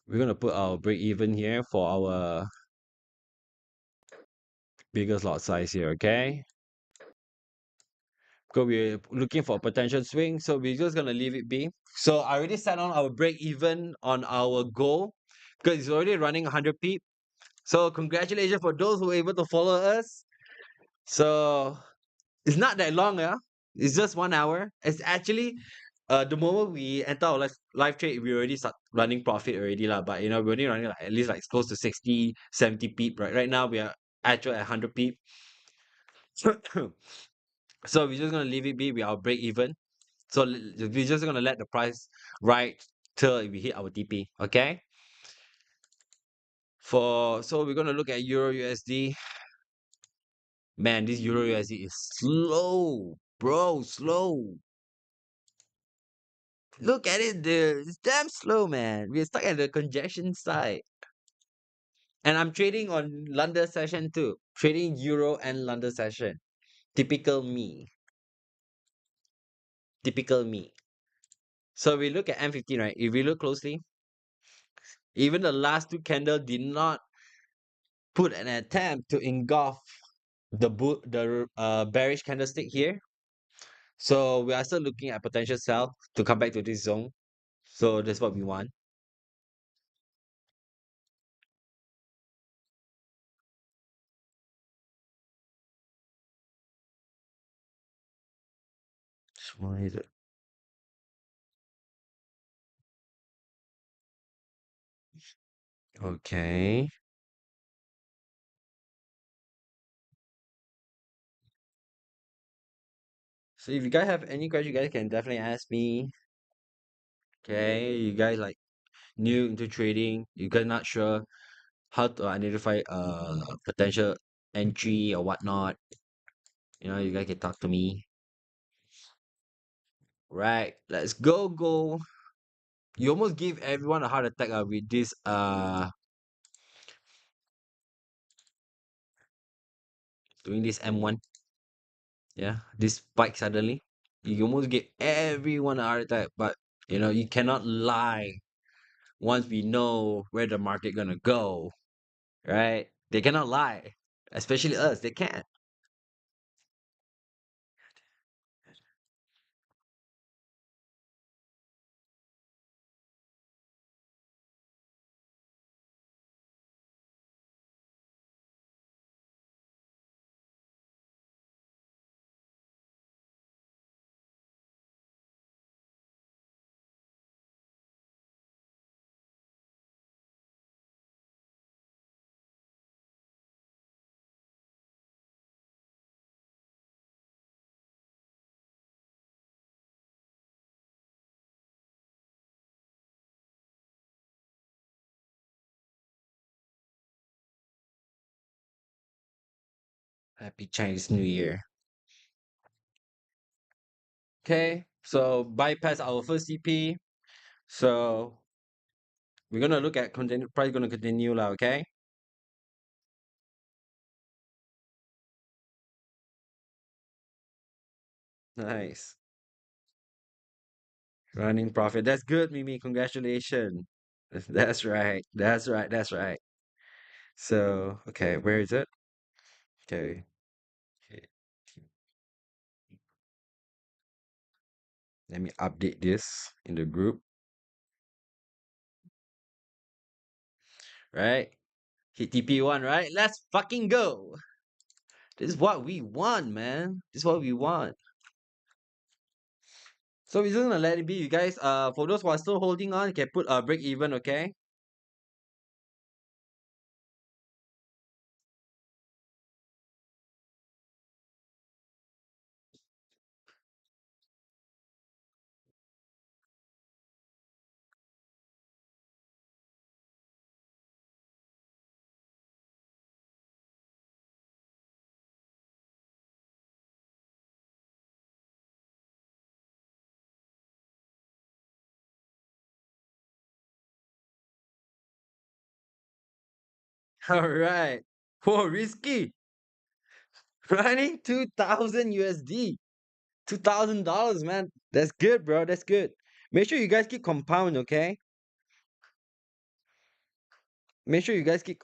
we're gonna put our break even here for our biggest lot size here, okay? Because we're looking for a potential swing, so we're just gonna leave it be. So I already set on our break even on our goal, because it's already running 100 peep. So congratulations for those who were able to follow us. So it's not that long, yeah. It's just 1 hour. It's actually the moment we enter our live trade, we already start running profit already lah. But we're only running like at least like close to 60, 70 peep. Right now we are actual at 100 peep. So we're just gonna leave it be. We are break even. So we're just gonna let the price ride till we hit our TP. Okay. So we're gonna look at Euro USD. Man, this Euro USD is slow, bro, slow. Look at it, dude. It's damn slow, man. We're stuck at the congestion side. And I'm trading on London session too. Trading Euro and London session. Typical me. Typical me. So we look at M15, right? If we look closely, even the last two candle did not put an attempt to engulf the bearish candlestick here. So we are still looking at potential sell to come back to this zone. So that's what we want. Why is it? Okay. So if you guys have any question, you guys can definitely ask me. Okay, you guys like new into trading, you guys not sure how to identify potential entry or whatnot. You guys can talk to me. Right, let's go. You almost give everyone a heart attack with this doing this M1. Yeah, this spike suddenly. You almost give everyone a heart attack, but you cannot lie once we know where the market gonna go, right? They cannot lie, especially us. They can't. Happy Chinese New Year. Okay, so bypass our first CP. So we're gonna look at continue price gonna continue lah, okay? Nice. Running profit. That's good, Mimi. Congratulations. That's right. That's right. So, okay, where is it? Okay. Okay. Let me update this in the group. Right? Hit TP1, right? Let's fucking go. This is what we want, man. This is what we want. So we're just gonna let it be, you guys. For those who are still holding on, you can put a break even, okay? All right. Whoa, risky. Running 2000 USD. $2,000, man. That's good, bro. That's good. Make sure you guys keep compound, okay? Make sure you guys keep,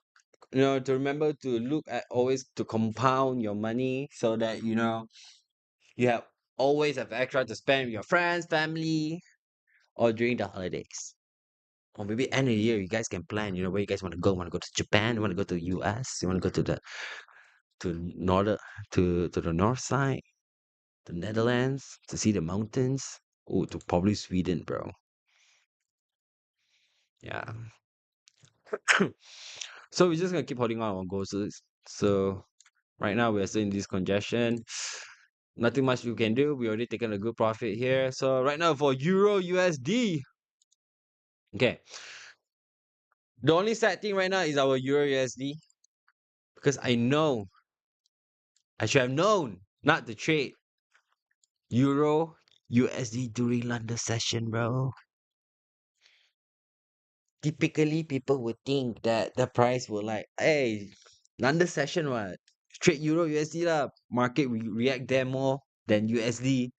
to remember to look at always to compound your money so that, you have always have extra to spend with your friends, family, or during the holidays. Or maybe end of the year, you guys can plan, where you guys want to go. Want to go to Japan? You want to go to US? You want to go to north to the north side, the Netherlands, to see the mountains? Oh, to probably Sweden, bro. Yeah. So we're just gonna keep holding on goals. So right now we're still in this congestion. Nothing much we can do. We already taken a good profit here. So right now for Euro USD. Okay. The only sad thing right now is our Euro USD because I know I should have known not to trade Euro USD during London session, bro. Typically, people would think that the price will like, hey, London session what? Trade Euro USD lah. Market react there more than USD.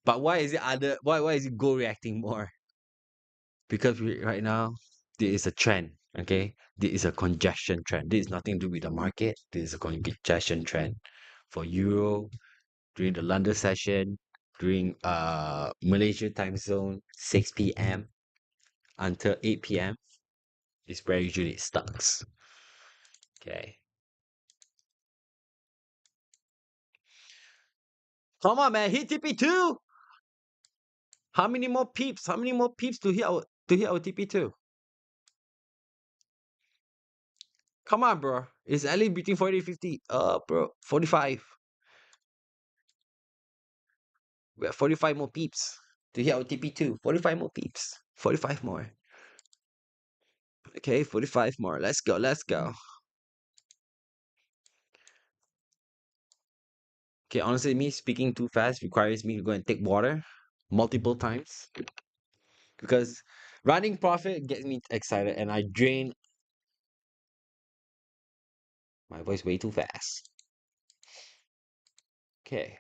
But why is it why is it gold reacting more? Because right now there is a trend. Okay, there is a congestion trend. This is nothing to do with the market. This is a congestion trend for Euro during the London session during Malaysia time zone 6 p.m. until 8 p.m. is where usually it starts. Okay. Come on, man. Hit TP2. How many more peeps? How many more peeps to hit our TP2? Come on, bro. It's at least between 40 and 50. Bro. 45. We have 45 more peeps to hit our TP2. 45 more peeps. 45 more. Okay, 45 more. Let's go. Let's go. Okay, honestly, me speaking too fast requires me to go and take water multiple times because running profit gets me excited and I drain my voice way too fast. Okay.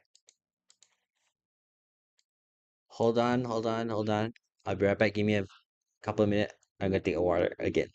Hold on, hold on, hold on. I'll be right back. Give me a couple of minutes. I'm gonna take a water again.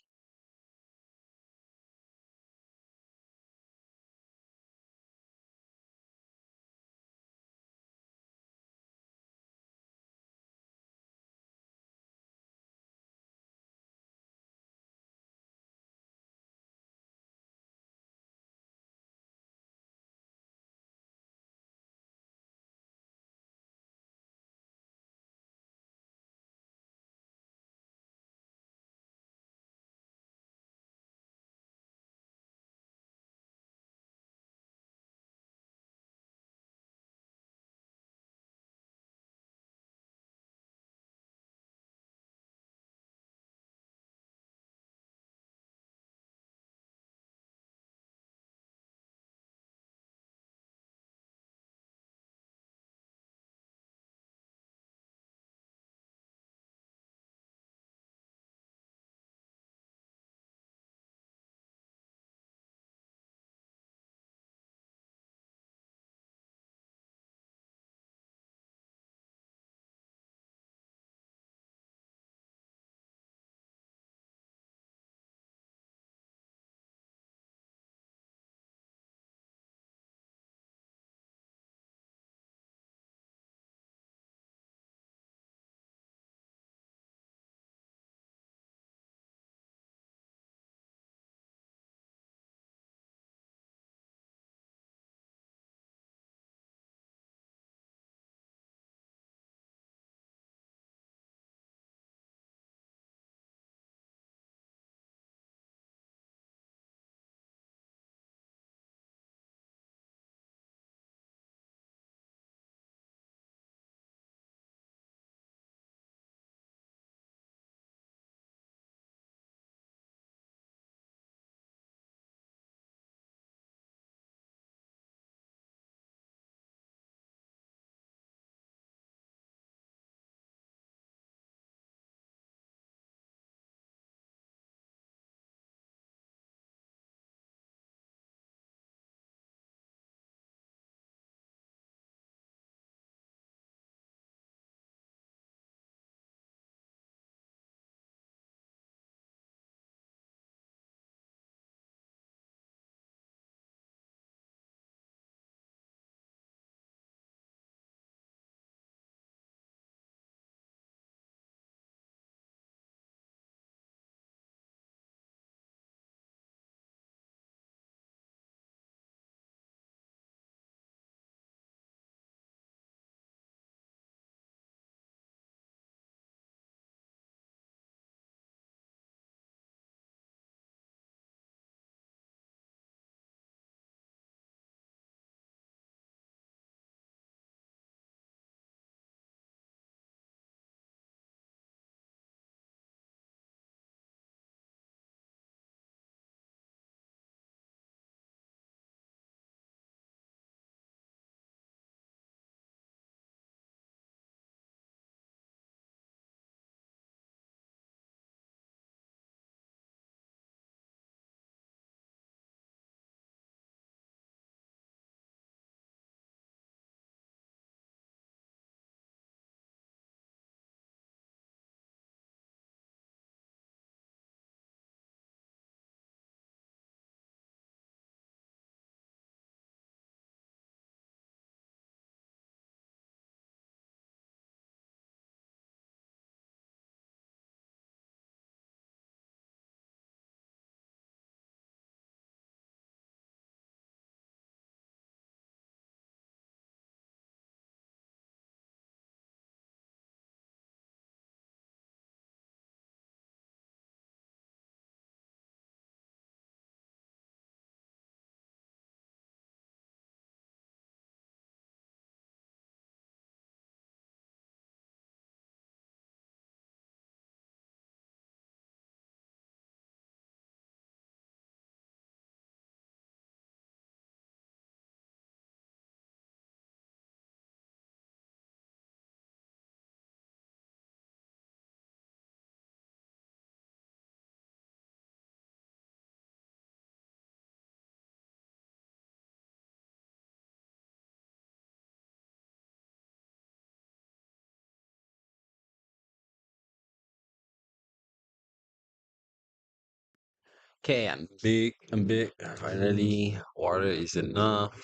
Okay, I'm big. I'm big. Finally, water is enough.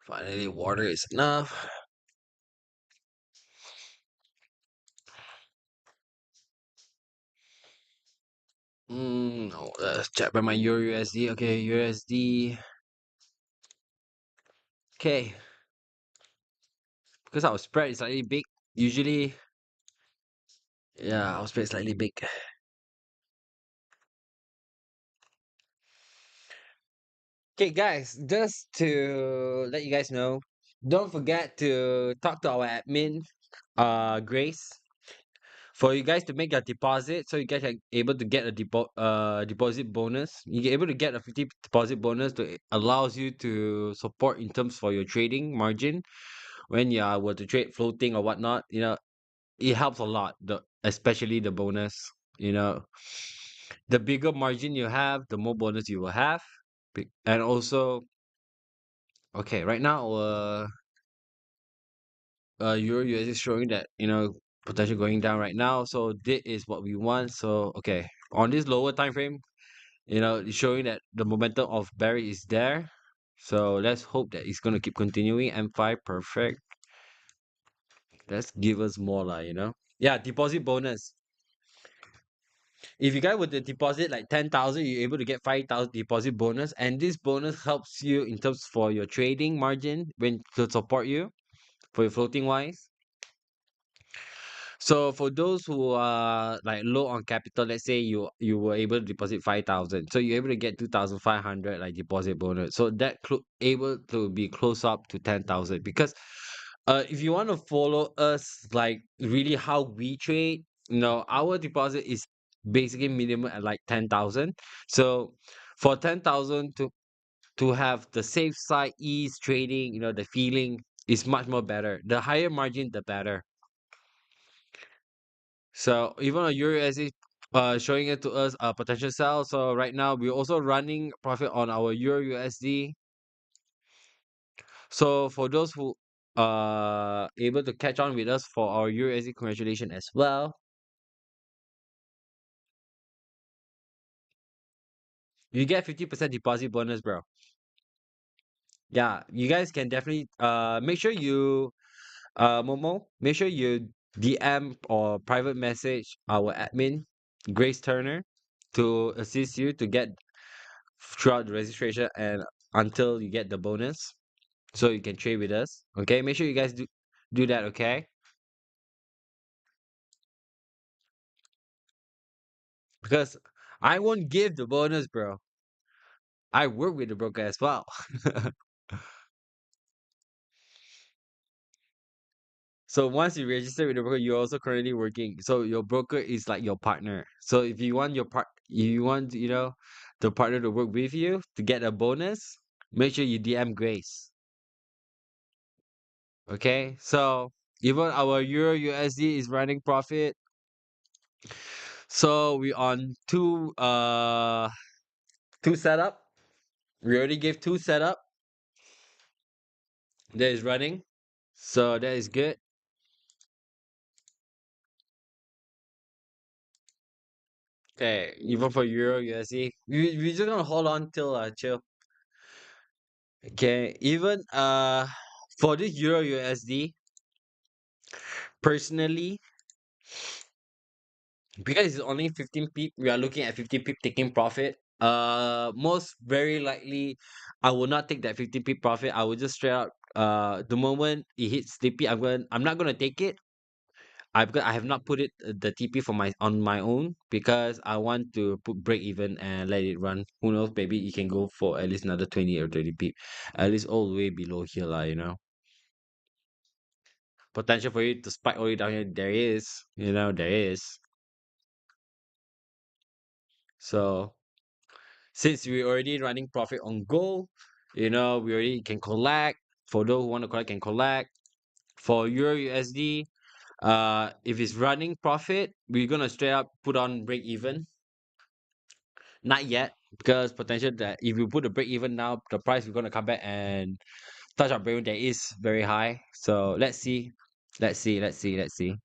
Finally, water is enough. No, let's check by my Euro USD. Okay, USD. Okay, because our spread is slightly big. Usually, yeah, our spread is slightly big. Okay, guys, just to let you guys know, don't forget to talk to our admin, Grace, for you guys to make your deposit, so you guys are able to get a deposit bonus. You get able to get a 50 deposit bonus to allows you to support in terms for your trading margin when you were to trade floating or whatnot. It helps a lot. Especially the bonus. You know, the bigger margin you have, the more bonus you will have. And also, okay, right now, Euro USD is showing that potential going down right now. So this is what we want. So okay, on this lower time frame, it's showing that the momentum of Barry is there. So let's hope that it's gonna keep continuing. M5 perfect. Let's give us more lah. Yeah, deposit bonus. If you guys were to deposit like 10,000, you're able to get 5,000 deposit bonus, and this bonus helps you in terms for your trading margin when to support you for your floating wise. So for those who are like low on capital, let's say you were able to deposit 5,000, so you're able to get 2,500 like deposit bonus. So that able to be close up to 10,000 because if you want to follow us like really how we trade, our deposit is basically minimum at like 10,000. So for 10,000 to have the safe side ease trading, the feeling is much more better. The higher margin, the better. So even a Euro USD showing it to us a potential sell. So right now we're also running profit on our Euro USD. So for those who able to catch on with us for our Euro USD, congratulations as well. You get 50% deposit bonus, bro. Yeah, you guys can definitely make sure you Momo, make sure you DM or private message our admin, Grace Turner, to assist you to get throughout the registration and until you get the bonus so you can trade with us. Okay, make sure you guys do that. Okay, because I won't give the bonus, bro. I work with the broker as well. So once you register with the broker, you're also currently working, so your broker is like your partner. So if you want you want the partner to work with you to get a bonus, make sure you DM Grace. Okay, so even our Euro USD is running profit. So we on two setup. We already gave two setup that is running. So that is good. Okay, even for Euro USD, we just gonna hold on till chill. Okay, even for this Euro USD, personally, because it's only 15 pip, we are looking at 50 pip taking profit. Most very likely, I will not take that 50 pip profit. I will just straight out. The moment it hits TP, I'm not gonna take it. I have not put it the TP for my on my own because I want to put break even and let it run. Who knows? Maybe you can go for at least another 20 or 30 pip, at least all the way below here, lah. Potential for it to spike all the way down here. There is, there is. So since we're already running profit on gold, we already can collect. For those who want to collect, can collect. For Euro USD, if it's running profit, we're gonna straight up put on break even. Not yet, because potential that if we put the break even now, the price we're gonna come back and touch our break even that is very high. So let's see. Let's see.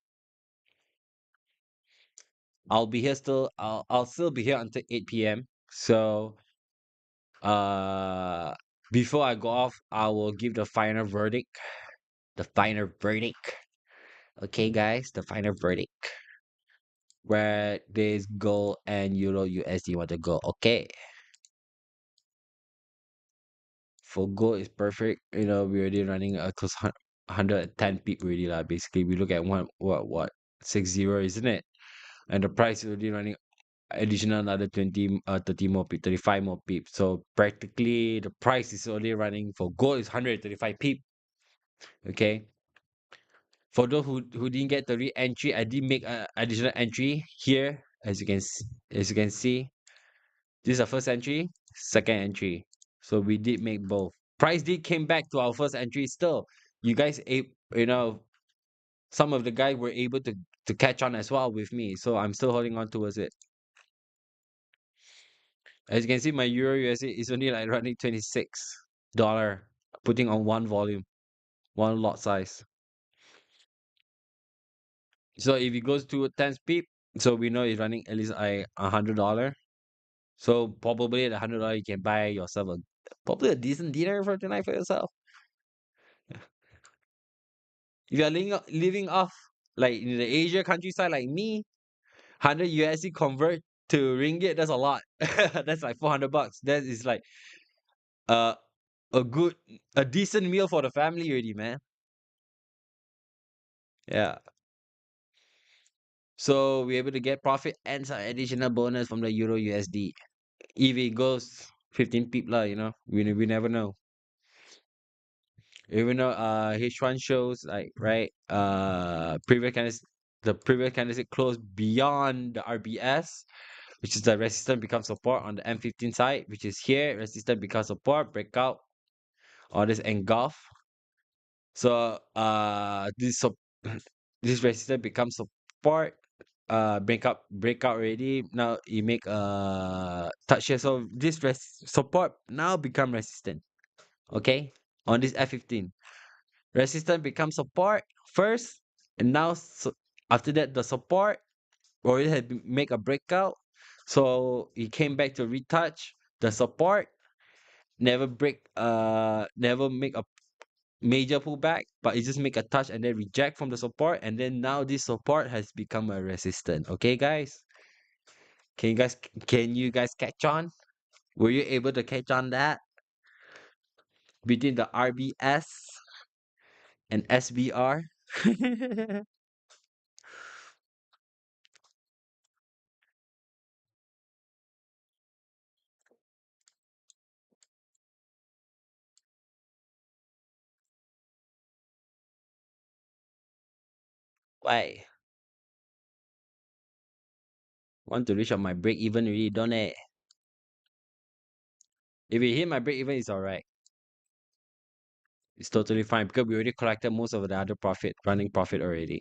I'll be here still. I'll still be here until 8 p.m. So uh before I go off, I will give the final verdict. The final verdict. Okay, guys, the final verdict. Where this gold and Euro USD want to go. Okay. For gold is perfect. We're already running a close 110 peak already lah. Basically, we look at what 60, isn't it? And the price is already running additional another 20 30 more pip, 35 more pip. So practically the price is already running for gold is 135 pip. Okay. For those who didn't get the re-entry, I did make an additional entry here, as you can see. This is the first entry, second entry. So we did make both. Price did came back to our first entry still. You guys, some of the guys were able to catch on as well with me. So I'm still holding on towards it. As you can see, my Euro USD is only like running $26, putting on one volume, one lot size. So if it goes to 10 pip, so we know it's running at least like $100. So probably the $100 you can buy yourself probably a decent dinner for tonight for yourself. If you're living off like in the Asia countryside like me, 100 USD convert to ringgit, that's a lot. That's like $400. That is like uh a decent meal for the family already, man. Yeah. So we're able to get profit and some additional bonus from the Euro USD. If it goes 15 pip lah, we never know. Even though H1 shows like right the previous candidate closed beyond the RBS, which is the resistance becomes support on the M15 side, which is here. Resistance becomes support, breakout, or this engulf. So this resistance becomes support, breakout already. Now you make touch here. So this support now become resistant. Okay, on this F15. Resistance becomes support first, and now after that the support already had make a breakout, so he came back to retouch the support, never make a major pullback, but it just make a touch and then reject from the support, and then now this support has become a resistance. Okay, guys, can you guys catch on? Were you able to catch on that between the RBS and SBR? Why? Want to reach on my break even already, don't it? If it hit my break even, it's alright. It's totally fine because we already collected most of the other profit, running profit already.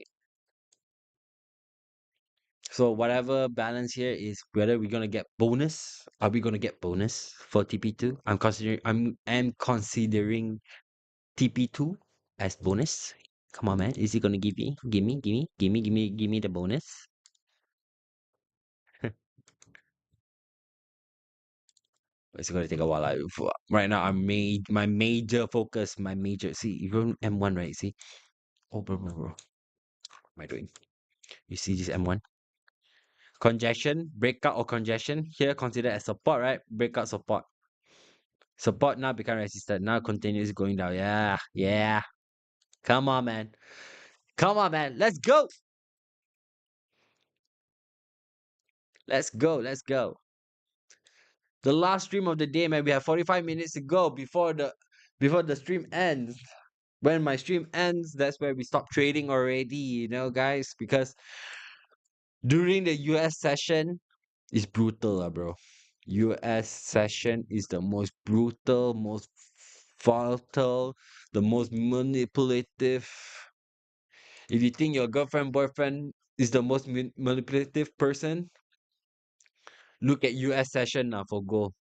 So whatever balance here is whether we're gonna get bonus. Are we gonna get bonus for TP2? I'm considering TP2 as bonus. Come on, man. Is he gonna give me? Give me the bonus. It's gonna take a while. Right now, my major focus, my major. See, you're M1, right? See, oh, bro. What am I doing? You see this M1? Congestion, breakout or congestion. Here considered as support, right? Breakout support. Support now become resistant. Now continues going down. Yeah, yeah. Come on, man. Come on, man. Let's go. Let's go. Let's go. The last stream of the day, man. We have 45 minutes to go before the stream ends. When my stream ends, that's where we stop trading already, guys, because during the US session, it's brutal, bro. US session is the most brutal, most volatile, the most manipulative. If you think your girlfriend, boyfriend is the most manipulative person, look at US session now for gold.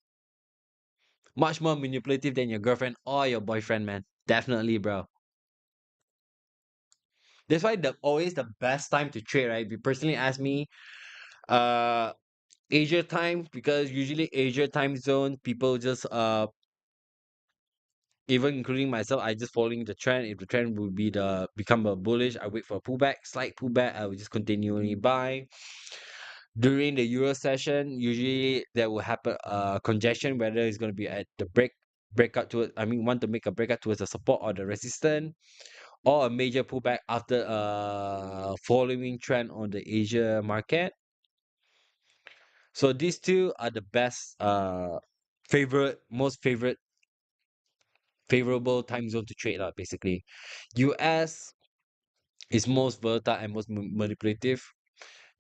Much more manipulative than your girlfriend or your boyfriend, man. Definitely, bro. That's why always the best time to trade, right? If you personally ask me, Uh, Asia time, because usually Asia time zone people just even including myself, I just following the trend. If the trend will be the become a bullish, I wait for a pullback, slight pullback, I will just continually buy. During the Euro session, usually there will happen congestion, whether it's going to be at the breakout towards, I mean, want to make a breakout towards the support or the resistance, or a major pullback after following trend on the Asia market. So these two are the best most favorable time zone to trade lah, basically. US is most volatile and most manipulative.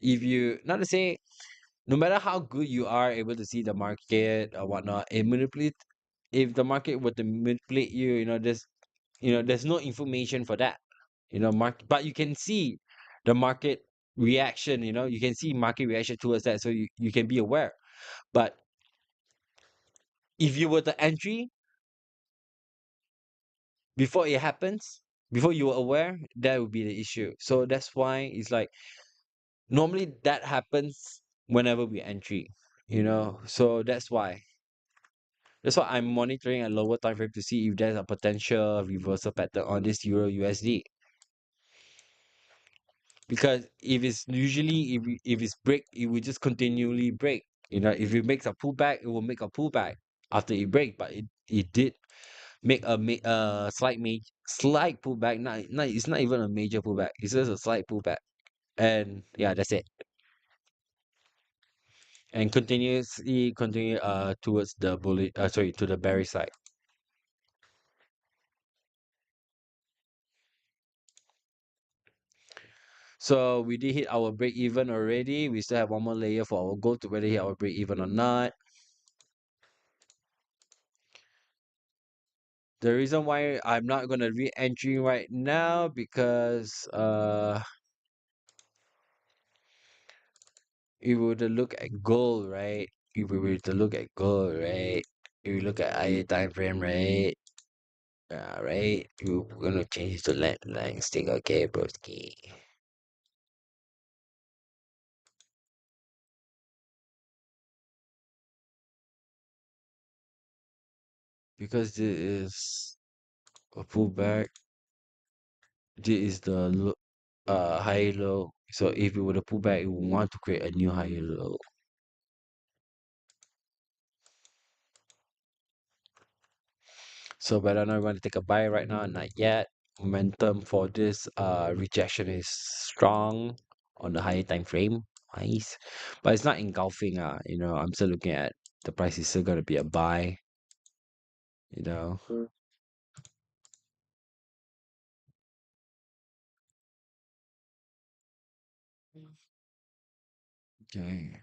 If you, not to say, no matter how good you are able to see the market or whatnot, it manipulate. If the market were to manipulate you, there's no information for that. Market, but you can see the market reaction. You can see market reaction towards that, so you can be aware. But if you were to entry before it happens, before you were aware, that would be the issue. So that's why it's like normally that happens whenever we entry. So that's why I'm monitoring a lower time frame to see if there's a potential reversal pattern on this Euro USD. Because if it's usually if it's break, it will just continually break. If it makes a pullback, it will make a pullback after it break. But it did make a slight pullback. Not it's not even a major pullback. It's just a slight pullback. And yeah, that's it. And continuously continue towards the bullet sorry, to the bearish side. So we did hit our break even already. We still have one more layer for our goal to whether hit our break even or not. The reason why I'm not gonna re-entry right now because if we were to look at gold, right? If we were to look at gold, right? If we look at higher time frame, right? Right? We're gonna change it to line stick, okay, broski. Because this is a pullback. This is the high low. So if we were to pull back, we want to create a new higher low. So whether or not we want to take a buy right now, not yet. Momentum for this rejection is strong on the higher time frame. Nice. But it's not engulfing. I'm still looking at the price is still gonna be a buy. You know. Okay.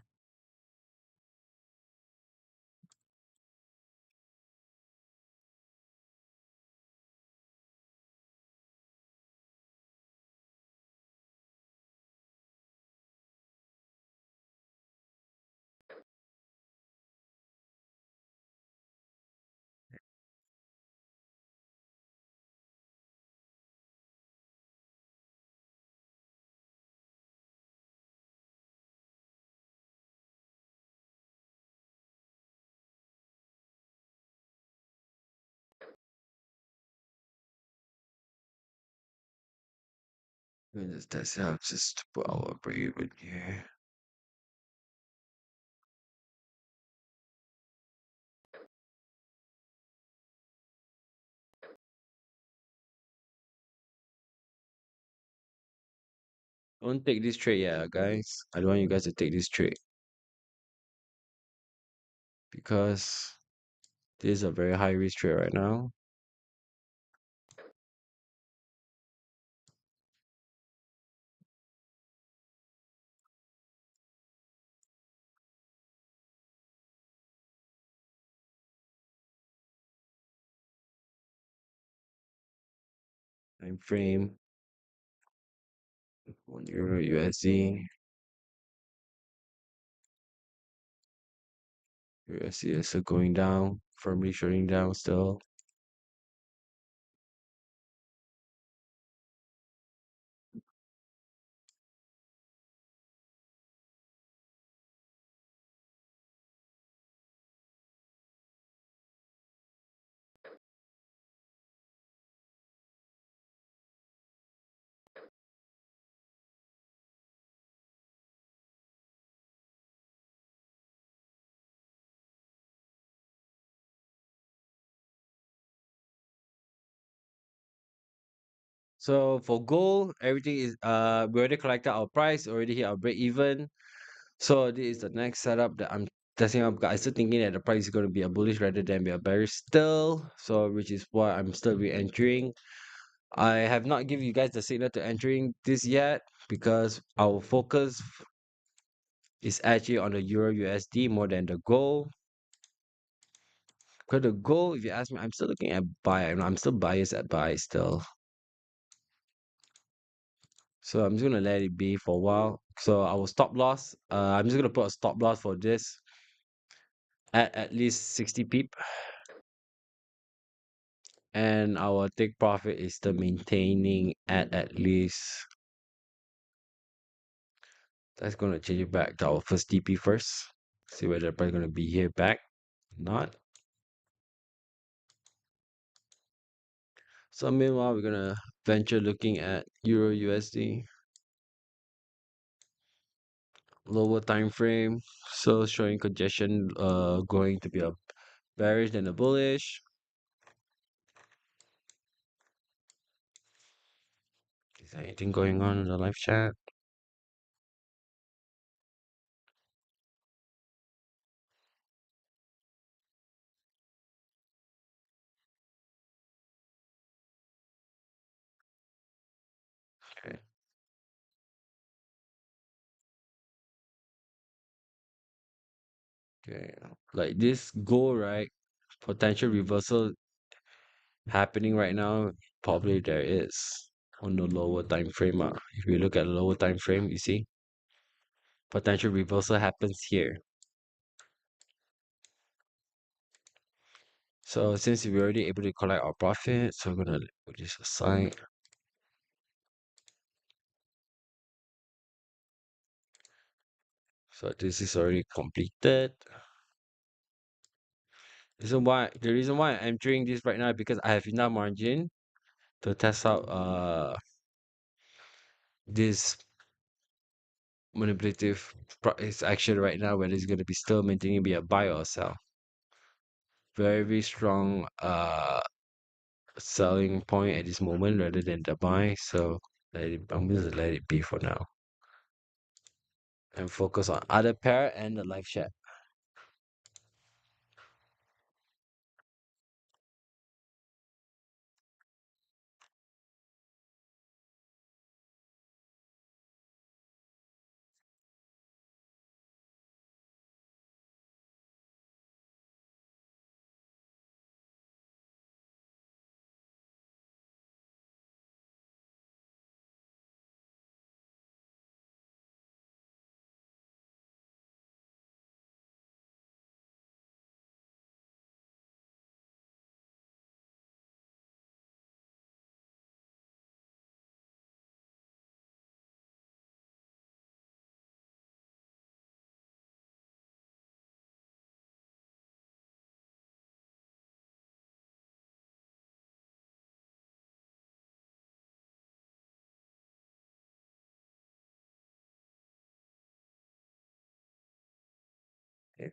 That's how just to put our break even here. Don't take this trade, yeah, guys. I don't want you guys to take this trade because this is a very high risk trade right now. Time frame on Euro USD. USD is still going down, firmly shutting down still. So for gold, everything is we already collected our price, already hit our break even. So this is the next setup that I'm testing out because I'm still thinking that the price is going to be a bullish rather than be a bearish still. So which is why I'm still re-entering. I have not given you guys the signal to entering this yet because our focus is actually on the Euro USD more than the gold. Because the gold, if you ask me, I'm still looking at buy. I'm still biased at buy still. So I'm just gonna let it be for a while. So our stop loss, I'm just gonna put a stop loss for this at least 60 pip, and our take profit is still maintaining at least. That's gonna change it back to our first TP first. See whether the price gonna be here back, not. So meanwhile, we're gonna venture looking at Euro USD lower time frame. So showing congestion, going to be a bearish than a bullish. Is there anything going on in the live chat? Okay. Okay. Like this goal, right? Potential reversal happening right now. Probably there is on the lower time frame. If you look at the lower time frame, you see potential reversal happens here. So since we're already able to collect our profit, so we're gonna put this aside. So this is already completed. The reason why I'm entering this right now is because I have enough margin to test out this manipulative price action right now, whether it's gonna be still maintaining be a buy or a sell. Very strong selling point at this moment rather than the buy. So I'm gonna let it be for now and focus on other pair and the live chat.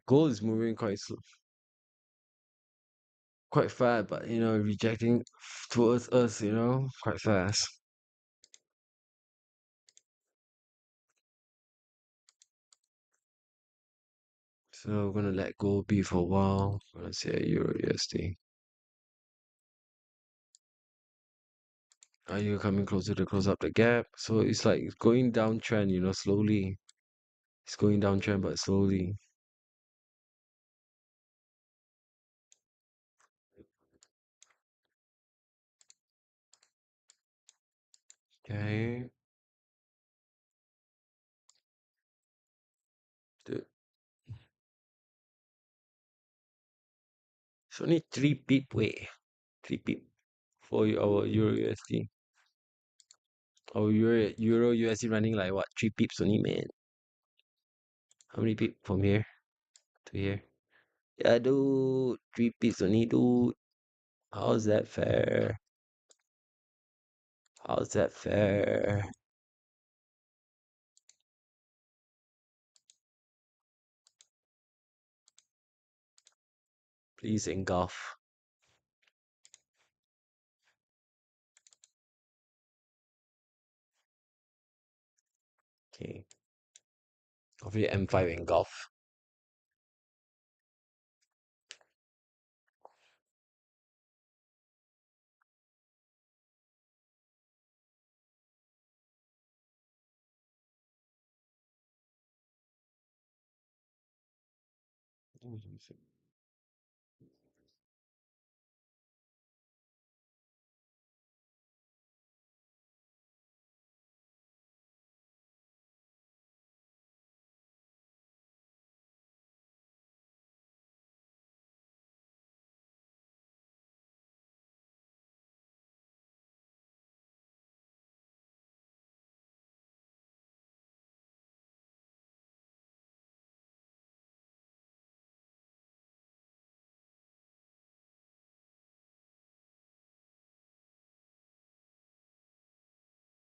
Gold is moving quite fast, but rejecting towards us, quite fast. So we're gonna let gold be for a while. We're gonna say Euro USD. Are you coming closer to close up the gap? So it's like it's going downtrend, slowly. It's going downtrend, but slowly. Okay. The- It's only 3 pip. Wait, 3 pip for our Euro USD. Our Euro USD running like what? 3 pips only, man. How many pip from here to here? Yeah, dude. 3 pips only, dude. How's that fair? How's that fair? Please engulf. Okay. Hopefully M5 engulf.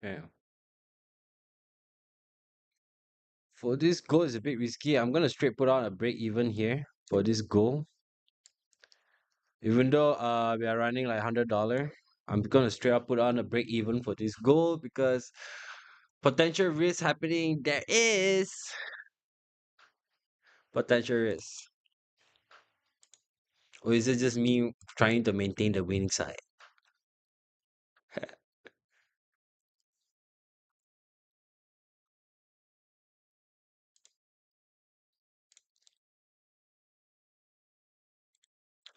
Yeah. For this goal is a bit risky. I'm gonna straight put on a break even here for this goal. Even though we are running like $100, I'm gonna straight up put on a break even for this goal because potential risk happening. There is potential risk. Or is it just me trying to maintain the winning side?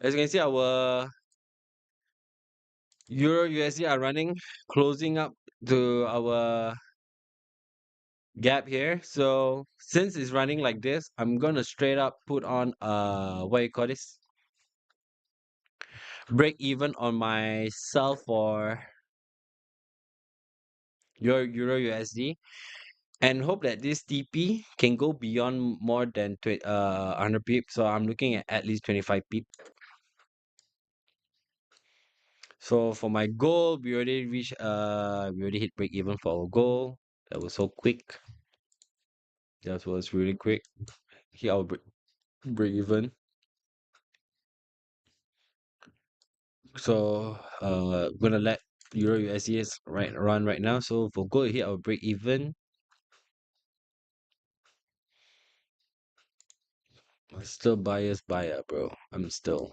As you can see, our Euro USD are running, closing up to our gap here. So since it's running like this, I'm gonna straight up put on what you call this? Break even on myself for your Euro USD and hope that this TP can go beyond more than 100 pips. So I'm looking at least 25 pips. So for my goal, we already hit break even for our goal. That was so quick. That was really quick. Hit our break even. So gonna let Euro USD is run right now. So for gold hit our break even. I'm still buyer's buyer, bro. I'm still.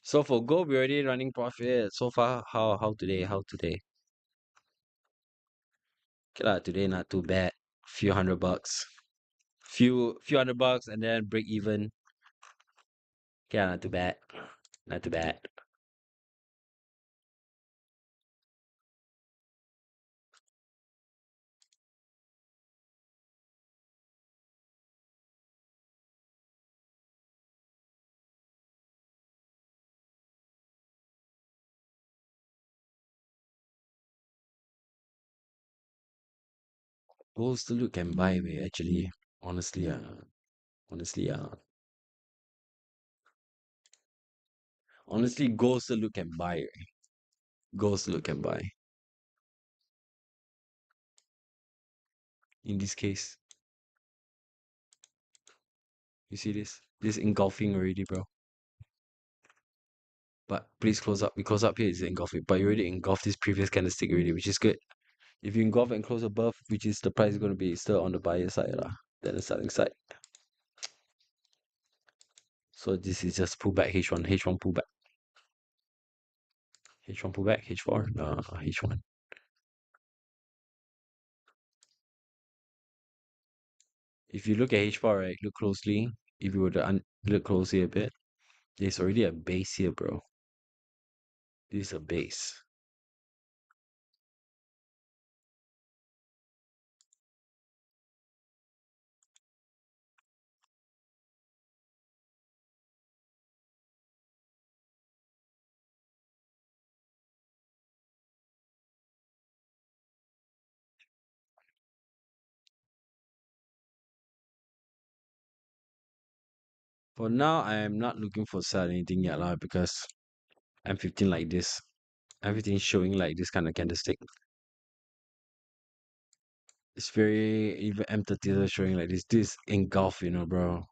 So for gold, we're already running profit. So far, how today? How today? Okay lah, today not too bad. Few hundred bucks. Few hundred bucks and then break even. Okay, not too bad. Not too bad. Gold still look can buy me actually. Honestly, honestly, honestly, gold still look can buy. Gold still look can buy. In this case, you see this? This engulfing already, bro. But please close up. We close up here is engulfing. But you already engulfed this previous candlestick already, which is good. If you engulf and close above, which is the price is going to be still on the buyer side lah, than the selling side. So this is just pullback H1, H1 pullback. H1 pullback, H4, no, H1. If you look at H4, right, look closely. If you were to look closely a bit, there's already a base here, bro. This is a base. For now, I am not looking for sell anything yet lah because M15 like this. M15 showing like this kind of candlestick. It's very even M30 is showing like this. This engulf, you know, bro.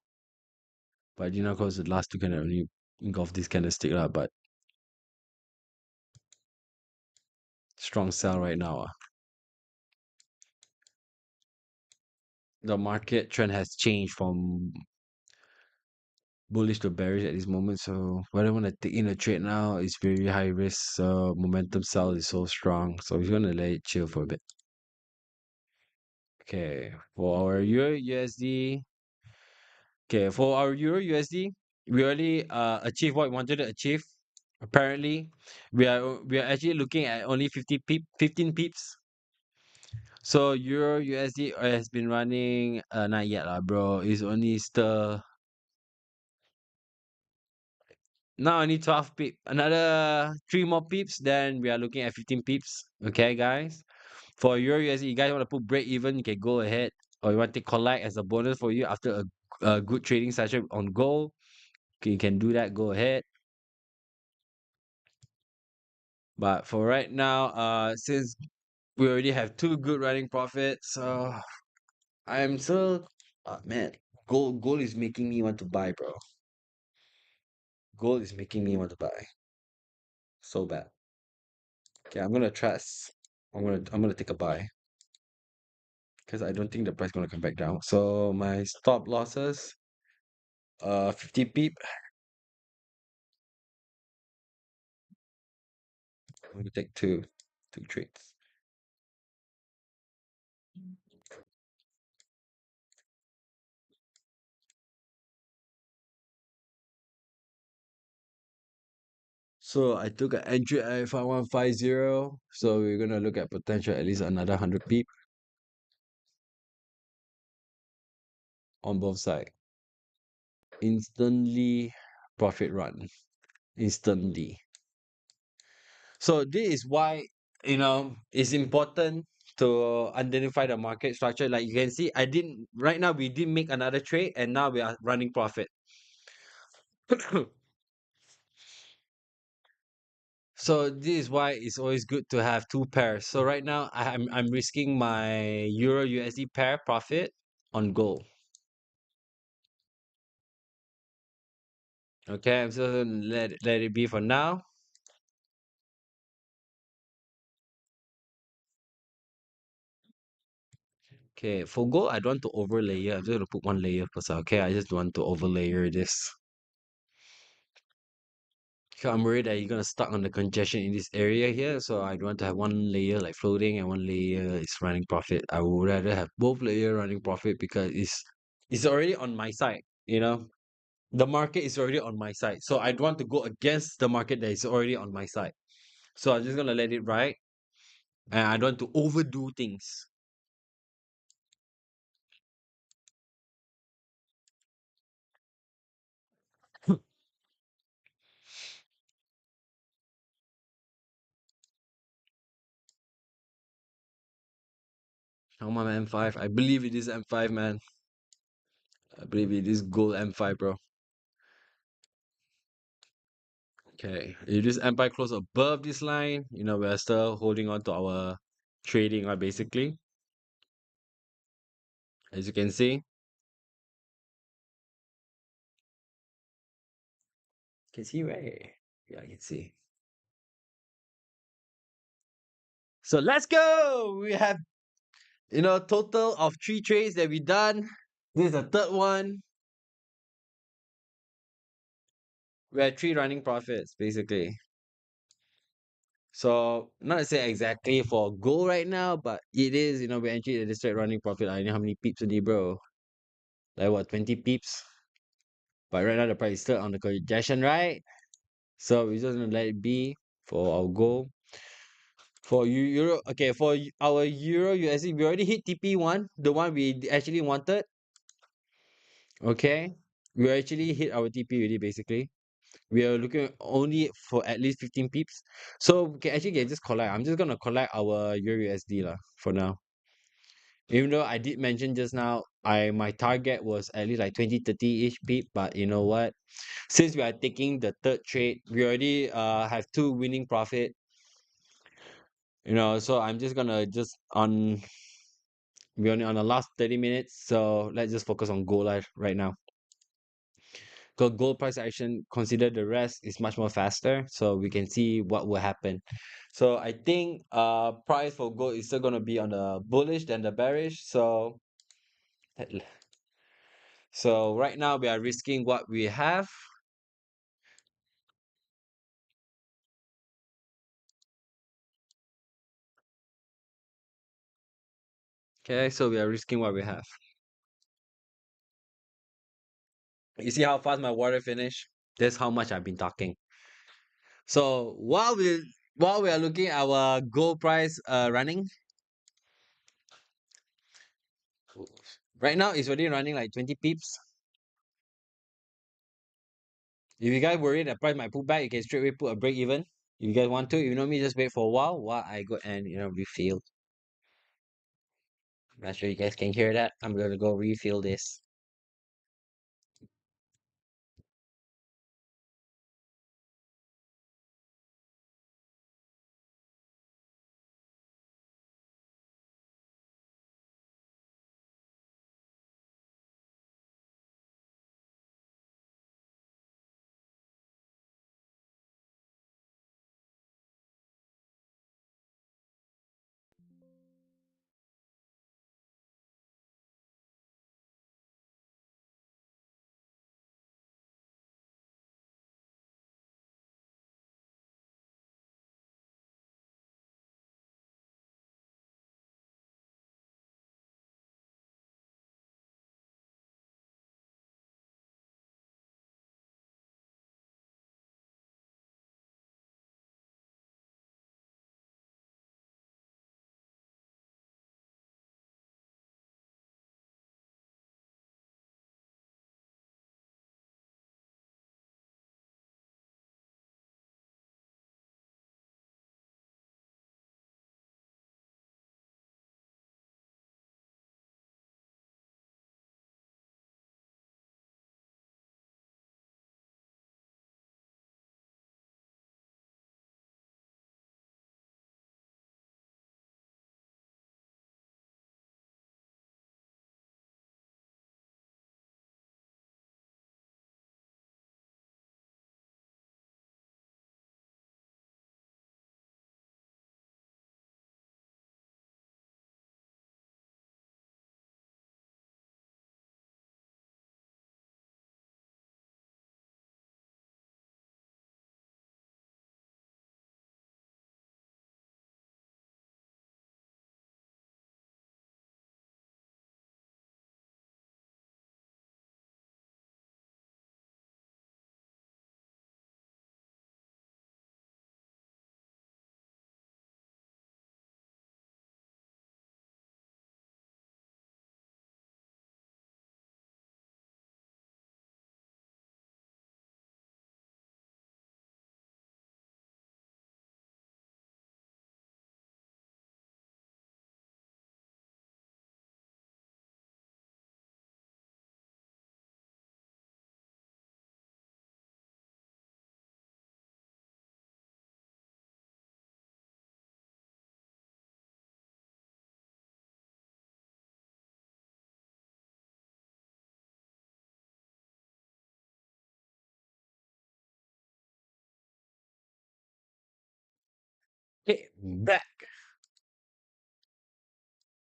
But you know, cause the last two can only engulf this candlestick lah. But Strong sell right now. The market trend has changed from bullish to bearish at this moment. So whether I want to take in a trade now is very high risk. So momentum sell is so strong. So we're gonna let it chill for a bit. Okay, for our Euro USD. Okay, for our Euro USD, we already achieved what we wanted to achieve. Apparently, we are actually looking at only 15 pips. So Euro USD has been running not yet lah, bro. It's only still now only 12 pip. Another 3 more pips, then we are looking at 15 pips. Okay, guys. For Euro USD, you guys want to put break even, you can go ahead. Or you want to collect as a bonus for you after a good trading session on gold. Okay, you can do that, go ahead. But for right now, since we already have 2 good running profits, I'm still man, gold is making me want to buy, bro. Gold is making me want to buy so bad. Okay, I'm gonna trust. I'm gonna take a buy because I don't think the price gonna come back down. So my stop losses, 50 pip. I'm gonna take two trades. So I took an entry at 5150. So we're gonna look at potential at least another 100 pip on both sides. Instantly profit run. Instantly. So this is why it's important to identify the market structure. Like you can see, right now we didn't make another trade and now we are running profit. So this is why it's always good to have 2 pairs. So right now I'm risking my Euro USD pair profit on gold. Okay, I'm just gonna let it be for now. Okay, for gold, I don't want to overlay. I'm just gonna put 1 layer first. Okay, I just want to overlayer this. So I'm worried that you're gonna stuck on the congestion in this area here. So I don't want to have 1 layer like floating and 1 layer is running profit. I would rather have both layer running profit because it's already on my side. The market is already on my side. So I don't want to go against the market that is already on my side. So I'm just gonna let it ride. And I don't want to overdo things. Come on, M5. I believe it is M5, man. I believe it is gold M5, bro. Okay. If this Empire close above this line, we're still holding on to our trading, right, basically. As you can see. Can see, right? Yeah, I can see. So let's go. We have, total of 3 trades that we done. This is the third one. We had 3 running profits, basically. So not to say exactly for gold right now, but it is, we entry the straight running profit. I know how many peeps a day, bro. Like what, 20 peeps? But right now the price is still on the congestion, right? So we're just gonna let it be for our goal. For Euro, okay, for our Euro USD, we already hit TP1, the one we actually wanted. Okay, we actually hit our TP already, basically. We are looking only for at least 15 pips. So we can actually just collect. I'm just gonna collect our Euro USD lah for now. Even though I did mention just now, my target was at least like 20, 30-ish pip, but you know what? Since we are taking the third trade, we already have 2 winning profit. So I'm just gonna we're only on the last 30 minutes, so let's just focus on goal life right now. Because gold price action, consider the rest is much more faster, so we can see what will happen. So I think price for gold is still gonna be on the bullish than the bearish. So right now we are risking what we have. Okay, so we are risking what we have. You see how fast my water finish? That's how much I've been talking. So while we are looking at our gold price running, right now it's already running like 20 pips. If you guys worry the price might pull back, you can straight away put a break even. If you guys want to, you know me, just wait for a while I go and refill. Not sure you guys can hear that. I'm gonna go refill this. Okay, back.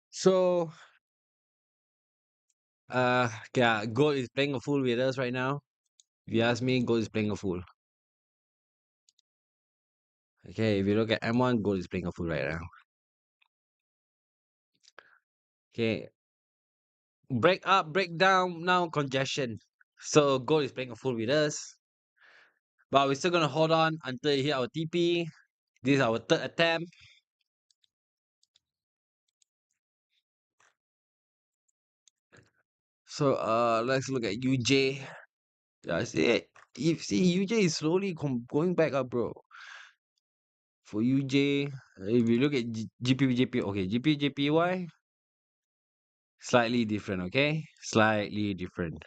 So yeah, gold is playing a fool with us right now. If you ask me, gold is playing a fool. Okay, if you look at M1, gold is playing a fool right now. Okay, break up, break down, now congestion. So gold is playing a fool with us, but we're still gonna hold on until you hit our TP. This is our third attempt. So let's look at UJ. Yeah, see it. You see UJ is slowly going back up, bro. For UJ, if you look at GPJP, okay, GPJPY, slightly different, okay? Slightly different.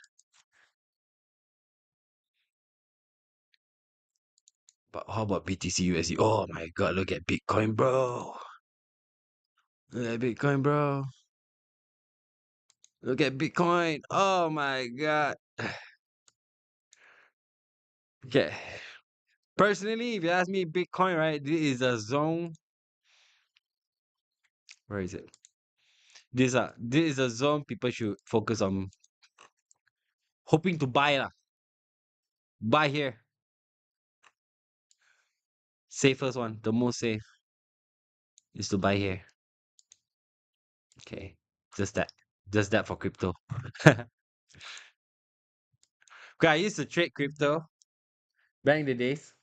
But how about BTC USD? Oh my god, look at Bitcoin, bro. Look at Bitcoin, bro. Look at Bitcoin. Oh my god. Okay. Personally, if you ask me, Bitcoin, right? This is a zone. Where is it? This is a zone people should focus on hoping to buy lah. Buy here. Safest one, the most safe is to buy here. Okay. Just that. Just that for crypto. Okay, I used to trade crypto back in the days.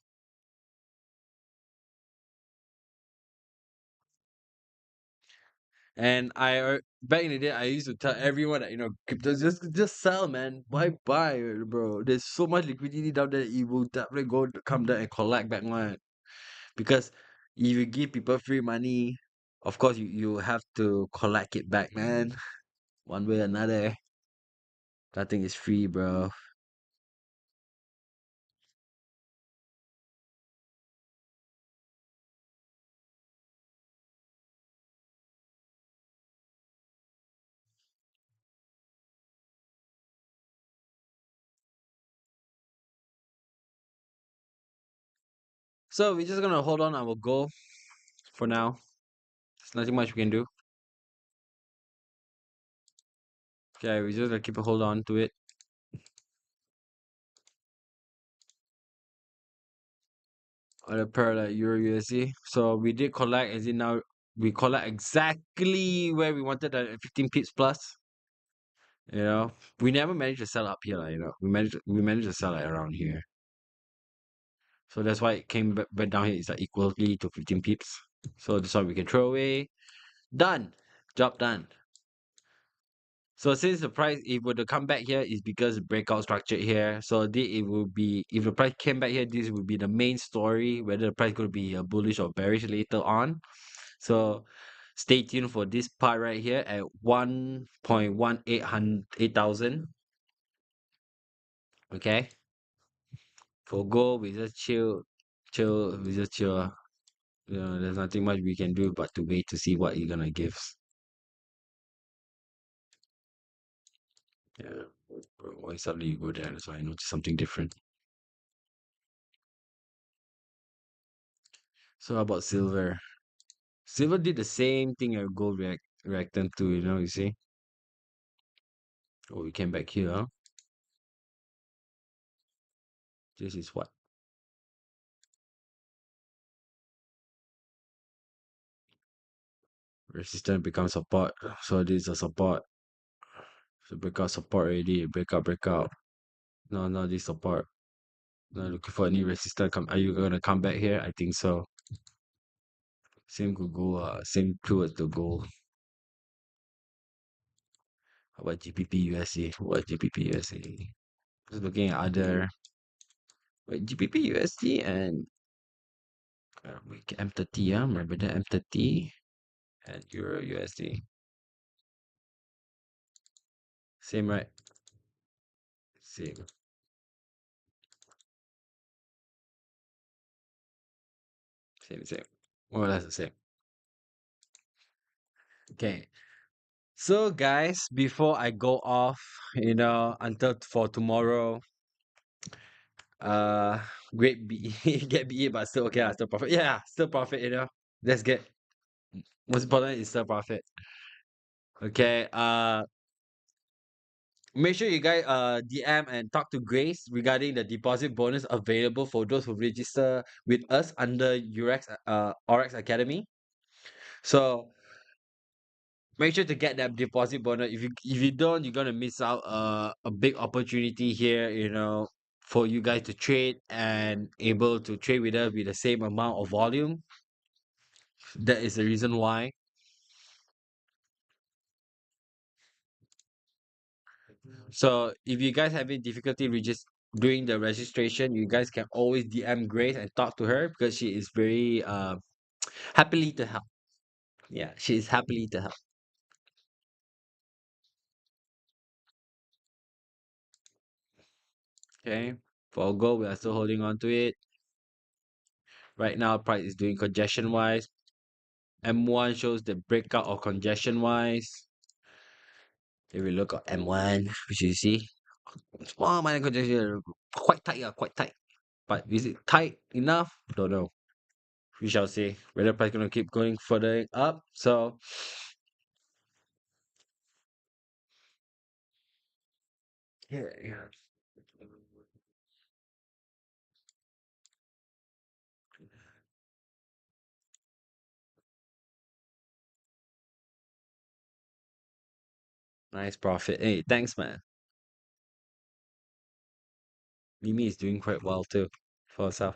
And back in the day, I used to tell everyone that crypto just sell, man. Why buy, bro? There's so much liquidity down there. It will definitely come down and collect back one. Because if you give people free money, of course you have to collect it back, man. One way or another. Nothing is free, bro. So we're just gonna hold on our goal for now. There's nothing much we can do. Okay, we're just gonna keep a hold on to it. On the parallel Euro USD. So we did collect, as in now we collect exactly where we wanted at 15 pips plus. You know, we never managed to sell up here, like, we managed to sell like around here. So that's why it came back down here. It's like equally to 15 pips. So this one we can throw away. Done. Job done. So since the price, if were to come back here, is because the breakout structure here. So it will be, if the price came back here, this will be the main story. Whether the price going to be bullish or bearish later on. So stay tuned for this part right here at 1.1800 Okay. For gold, we just chill, we just chill. There's nothing much we can do but to wait to see what you're gonna give. Yeah. Why suddenly you go there? That's why I noticed something different. So how about silver? Silver did the same thing as gold reacted to, you see? Oh, we came back here, huh? This is what? Resistance becomes support. So this is a support. So breakout support already. Breakout. No, this support. No, looking for any resistance. Are you gonna come back here? I think so. Same could go, same towards the goal. How about GPP USD? What GPP USD? Just looking at other GPP USD and M30, yeah, remember the M30 and Euro USD. Same, right? Same, same. More or less the same. Okay. So guys, before I go off, until for tomorrow, uh, great B get BE, but still okay, still profit. Yeah, still profit. Let's get. Most important is still profit. Okay. Make sure you guys DM and talk to Grace regarding the deposit bonus available for those who register with us under Orex Academy. So make sure to get that deposit bonus. If you don't, you're gonna miss out a big opportunity here, for you guys to trade and able to trade with us with the same amount of volume. That is the reason why. So if you guys having difficulty doing the registration, you guys can always DM Grace and talk to her because she is very happily to help. Yeah, she is happily to help. Okay. For gold, we are still holding on to it. Right now, price is doing congestion wise. M1 shows the breakout of congestion wise. If we look at M1, which you see, small minor congestion, quite tight, yeah, quite tight. But is it tight enough? Don't know. We shall see whether price gonna keep going further up. So yeah, yeah. Nice profit. Hey, thanks, man. Mimi is doing quite well too for herself.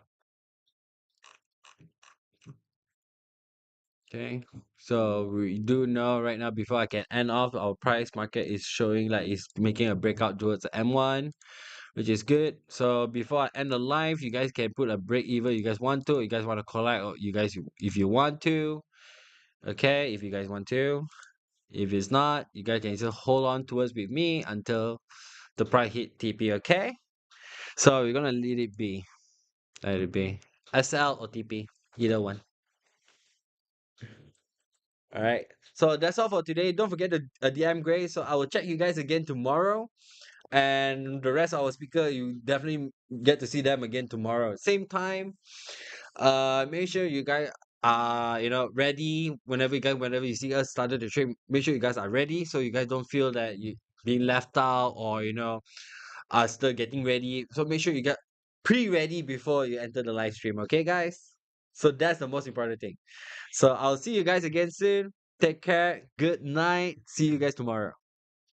Okay. So we do know right now before I can end off, our price market is showing like it's making a breakout towards the M1, which is good. So before I end the live, you guys can put a break even. You guys want to, you guys want to collect, or you guys if you want to. Okay, if you guys want to. If it's not, you guys can just hold on towards with me until the price hit TP. Okay. So we're gonna let it be. Let it be. SL or TP, either one. All right. So that's all for today. Don't forget the DM Grace. So I will check you guys again tomorrow. And the rest of our speaker, you definitely get to see them again tomorrow. Same time. Make sure you guys are, ready whenever you see us started the trip. Make sure you guys are ready so you guys don't feel that you being left out or are still getting ready. So make sure you get pre-ready before you enter the live stream, okay guys? So that's the most important thing. So I'll see you guys again soon. Take care. Good night. See you guys tomorrow.